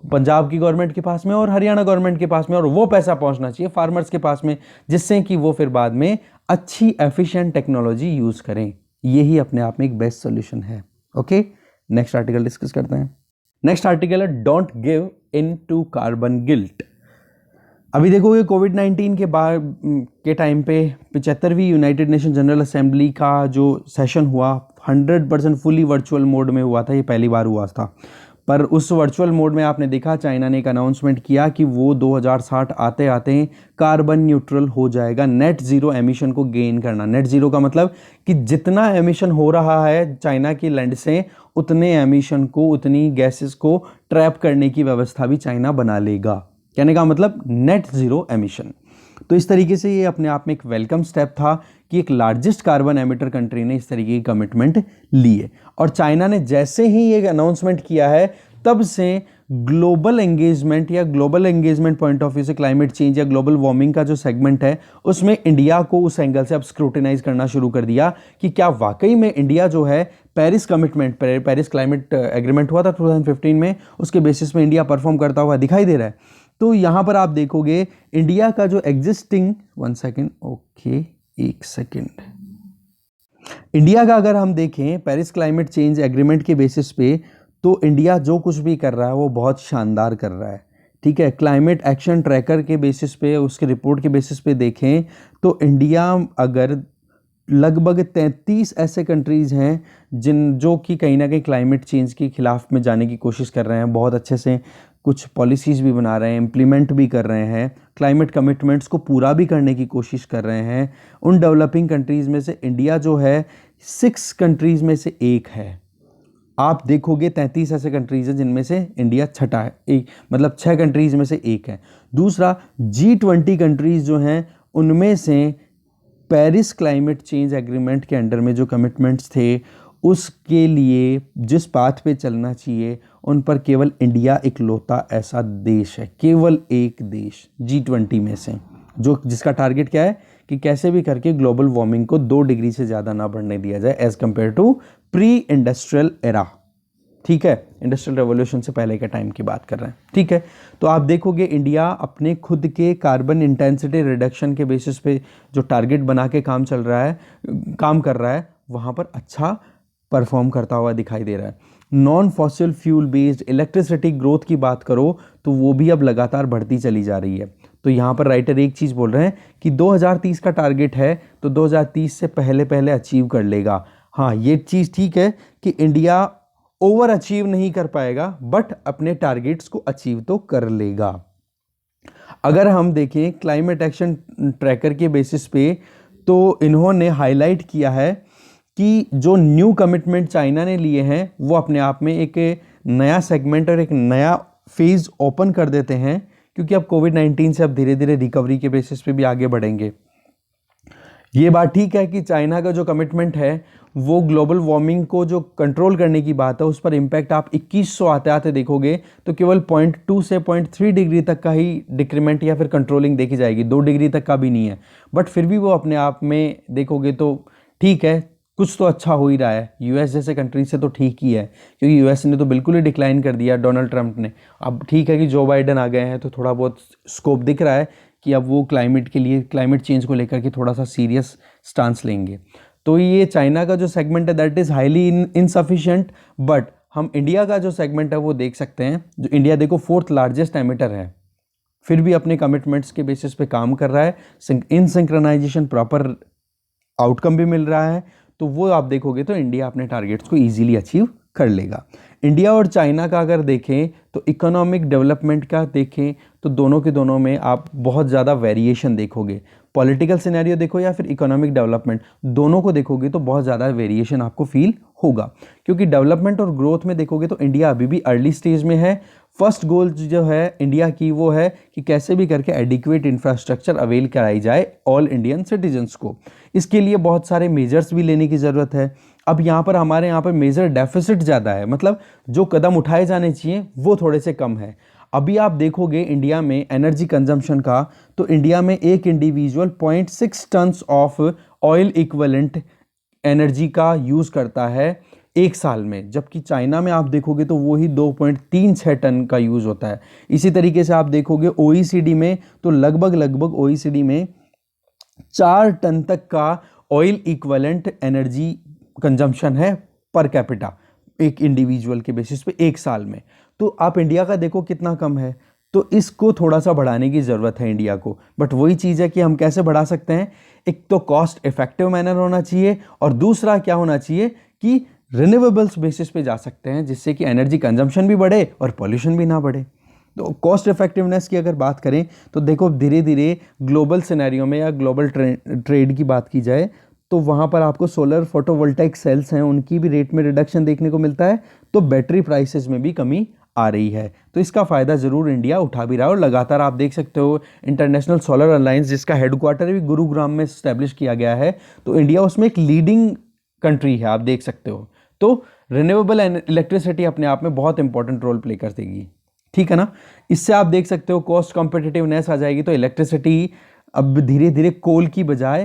पंजाब की गवर्नमेंट के पास में और हरियाणा गवर्नमेंट के पास में, और वो पैसा पहुंचना चाहिए फार्मर्स के पास में, जिससे कि वो फिर बाद में अच्छी एफिशिएंट टेक्नोलॉजी यूज करें। यही अपने आप में एक बेस्ट सोल्यूशन है। ओके, नेक्स्ट आर्टिकल डिस्कस करते हैं। नेक्स्ट आर्टिकल है don't give in to carbon guilt. अभी देखोगे कोविड-19 के बाद के टाइम पे 75वीं यूनाइटेड नेशन जनरल असेंबली का जो सेशन हुआ 100% फुली वर्चुअल मोड में हुआ था। ये पहली बार हुआ था, पर उस वर्चुअल मोड में आपने देखा चाइना ने एक अनाउंसमेंट किया कि वो 2060 आते आते कार्बन न्यूट्रल हो जाएगा, नेट ज़ीरो एमिशन को गेन करना। नेट ज़ीरो का मतलब कि जितना एमिशन हो रहा है चाइना की लैंड से, उतने एमिशन को, उतनी गैसेस को ट्रैप करने की व्यवस्था भी चाइना बना लेगा। कहने का मतलब नेट ज़ीरो एमिशन। तो इस तरीके से ये अपने आप में एक वेलकम स्टेप था कि एक लार्जेस्ट कार्बन एमिटर कंट्री ने इस तरीके की कमिटमेंट ली है। और चाइना ने जैसे ही ये अनाउंसमेंट किया है तब से global engagement point of view से क्लाइमेट चेंज या ग्लोबल वार्मिंग का जो सेगमेंट है उसमें इंडिया को उस एंगल से अब स्क्रूटिनाइज करना शुरू कर दिया कि क्या वाकई में इंडिया जो है पेरिस क्लाइमेट एग्रीमेंट हुआ था 2015 में, उसके बेसिस में इंडिया परफॉर्म करता हुआ दिखाई दे रहा है। तो यहां पर आप देखोगे इंडिया का जो एग्जिस्टिंग इंडिया का अगर हम देखें पेरिस क्लाइमेट चेंज एग्रीमेंट के बेसिस पे, तो इंडिया जो कुछ भी कर रहा है वो बहुत शानदार कर रहा है। ठीक है, क्लाइमेट एक्शन ट्रैकर के बेसिस पे, उसके रिपोर्ट के बेसिस पे देखें तो इंडिया अगर लगभग 33 ऐसे कंट्रीज़ हैं जो कि कहीं ना कहीं क्लाइमेट चेंज के खिलाफ में जाने की कोशिश कर रहे हैं, बहुत अच्छे से कुछ पॉलिसीज़ भी बना रहे हैं, इम्प्लीमेंट भी कर रहे हैं, क्लाइमेट कमिटमेंट्स को पूरा भी करने की कोशिश कर रहे हैं। उन डेवलपिंग कंट्रीज़ में से इंडिया जो है 6 कंट्रीज़ में से एक है। आप देखोगे 33 ऐसे कंट्रीज़ हैं जिनमें से इंडिया छठा है, एक मतलब 6 कंट्रीज़ में से एक है। दूसरा G20 कंट्रीज़ जो हैं उनमें से पेरिस क्लाइमेट चेंज एग्रीमेंट के अंडर में जो कमिटमेंट्स थे उसके लिए जिस पाथ पे चलना चाहिए उन पर केवल इंडिया इकलौता ऐसा देश है, केवल एक देश G20 में से जिसका टारगेट क्या है कि कैसे भी करके ग्लोबल वार्मिंग को 2 डिग्री से ज़्यादा ना बढ़ने दिया जाए as compare to pre industrial era. ठीक है, इंडस्ट्रियल रेवोल्यूशन से पहले के टाइम की बात कर रहे हैं। ठीक है, तो आप देखोगे इंडिया अपने खुद के कार्बन इंटेंसिटी रिडक्शन के बेसिस पे जो टारगेट बना के काम कर रहा है वहाँ पर अच्छा परफॉर्म करता हुआ दिखाई दे रहा है। Non fossil fuel based electricity growth की बात करो तो वो भी अब लगातार बढ़ती चली जा रही है। तो यहाँ पर राइटर एक चीज़ बोल रहे हैं कि 2030 का टारगेट है तो 2030 से पहले अचीव कर लेगा। हाँ, ये चीज़ ठीक है कि इंडिया ओवर अचीव नहीं कर पाएगा बट अपने टारगेट्स को अचीव तो कर लेगा। अगर हम देखें क्लाइमेट एक्शन ट्रैकर के बेसिस पे तो इन्होंने हाईलाइट किया है कि जो न्यू कमिटमेंट चाइना ने लिए हैं वो अपने आप में एक नया सेगमेंट और एक नया फेज ओपन कर देते हैं, क्योंकि अब कोविड-19 से अब धीरे धीरे रिकवरी के बेसिस पे भी आगे बढ़ेंगे। ये बात ठीक है कि चाइना का जो कमिटमेंट है वो ग्लोबल वार्मिंग को जो कंट्रोल करने की बात है उस पर इम्पैक्ट आप 2100 आते आते देखोगे तो केवल 0.2 से 0.3 डिग्री तक का ही डिक्रीमेंट या फिर कंट्रोलिंग देखी जाएगी, 2 डिग्री तक का भी नहीं है। बट फिर भी वो अपने आप में देखोगे तो ठीक है, कुछ तो अच्छा हो ही रहा है। यूएस जैसे कंट्री से तो ठीक ही है, क्योंकि यूएस ने तो बिल्कुल ही डिक्लाइन कर दिया डोनाल्ड ट्रंप ने। अब ठीक है कि जो बाइडन आ गए हैं तो थोड़ा बहुत स्कोप दिख रहा है कि अब वो क्लाइमेट चेंज को लेकर के थोड़ा सा सीरियस स्टांस लेंगे। तो ये चाइना का जो सेगमेंट है that is highly insufficient, but हम इंडिया का जो सेगमेंट है वो देख सकते हैं। जो इंडिया देखो 4th लार्जेस्ट एमिटर है, फिर भी अपने कमिटमेंट्स के बेसिस पे काम कर रहा है, इन सिंक्रोनाइजेशन प्रॉपर आउटकम भी मिल रहा है। तो वो आप देखोगे तो इंडिया अपने टारगेट्स को ईजिली अचीव कर लेगा। इंडिया और चाइना का अगर देखें तो इकोनॉमिक डेवलपमेंट का देखें तो दोनों में आप बहुत ज़्यादा वेरिएशन देखोगे। पॉलिटिकल सिनेरियो देखो या फिर इकोनॉमिक डेवलपमेंट, दोनों को देखोगे तो बहुत ज़्यादा वेरिएशन आपको फील होगा, क्योंकि डेवलपमेंट और ग्रोथ में देखोगे तो इंडिया अभी भी अर्ली स्टेज में है। फर्स्ट गोल जो है इंडिया की वो है कि कैसे भी करके एडिक्वेट इंफ्रास्ट्रक्चर अवेल कराई जाए ऑल इंडियन सिटीजन्स को। इसके लिए बहुत सारे मेजर्स भी लेने की ज़रूरत है। अब यहाँ पर हमारे यहाँ पर मेजर डेफिसिट ज़्यादा है, मतलब जो कदम उठाए जाने चाहिए वो थोड़े से कम है। अभी आप देखोगे इंडिया में एनर्जी कंजम्पशन का, तो इंडिया में एक individual 0.6 tons of oil equivalent energy का यूज़ करता है एक साल में, जबकि चाइना में आप देखोगे तो वो ही 2.36 टन का यूज़ होता है। इसी तरीके से आप देखोगे OECD में तो लगभग OECD में 4 टन तक का ऑयल इक्विवेलेंट एनर्जी कंजम्पशन है पर कैपिटा, एक इंडिविजुअल के बेसिस पे एक साल में। तो आप इंडिया का देखो कितना कम है, तो इसको थोड़ा सा बढ़ाने की ज़रूरत है इंडिया को। बट वही चीज़ है कि हम कैसे बढ़ा सकते हैं, एक तो कॉस्ट इफेक्टिव मैनर होना चाहिए, और दूसरा क्या होना चाहिए कि रिन्यूएबल्स बेसिस पे जा सकते हैं, जिससे कि एनर्जी कंजम्पशन भी बढ़े और पॉल्यूशन भी ना बढ़े। तो कॉस्ट इफेक्टिवनेस की अगर बात करें तो देखो धीरे धीरे ग्लोबल सिनेरियो में या ग्लोबल ट्रेड की बात की जाए तो वहाँ पर आपको सोलर फोटोवोल्टाइक सेल्स हैं, उनकी भी रेट में रिडक्शन देखने को मिलता है, तो बैटरी प्राइसेस में भी कमी आ रही है। तो इसका फ़ायदा ज़रूर इंडिया उठा भी रहा है, और लगातार आप देख सकते हो इंटरनेशनल सोलर अलायंस, जिसका हेडक्वार्टर भी गुरुग्राम में स्टैब्लिश किया गया है, तो इंडिया उसमें एक लीडिंग कंट्री है, आप देख सकते हो। तो रिन्यूएबल इलेक्ट्रिसिटी अपने आप में बहुत इंपॉर्टेंट रोल प्ले कर देगी, ठीक है ना। इससे आप देख सकते हो कॉस्ट कॉम्पिटिटिवनेस आ जाएगी, तो इलेक्ट्रिसिटी अब धीरे धीरे कोल की बजाय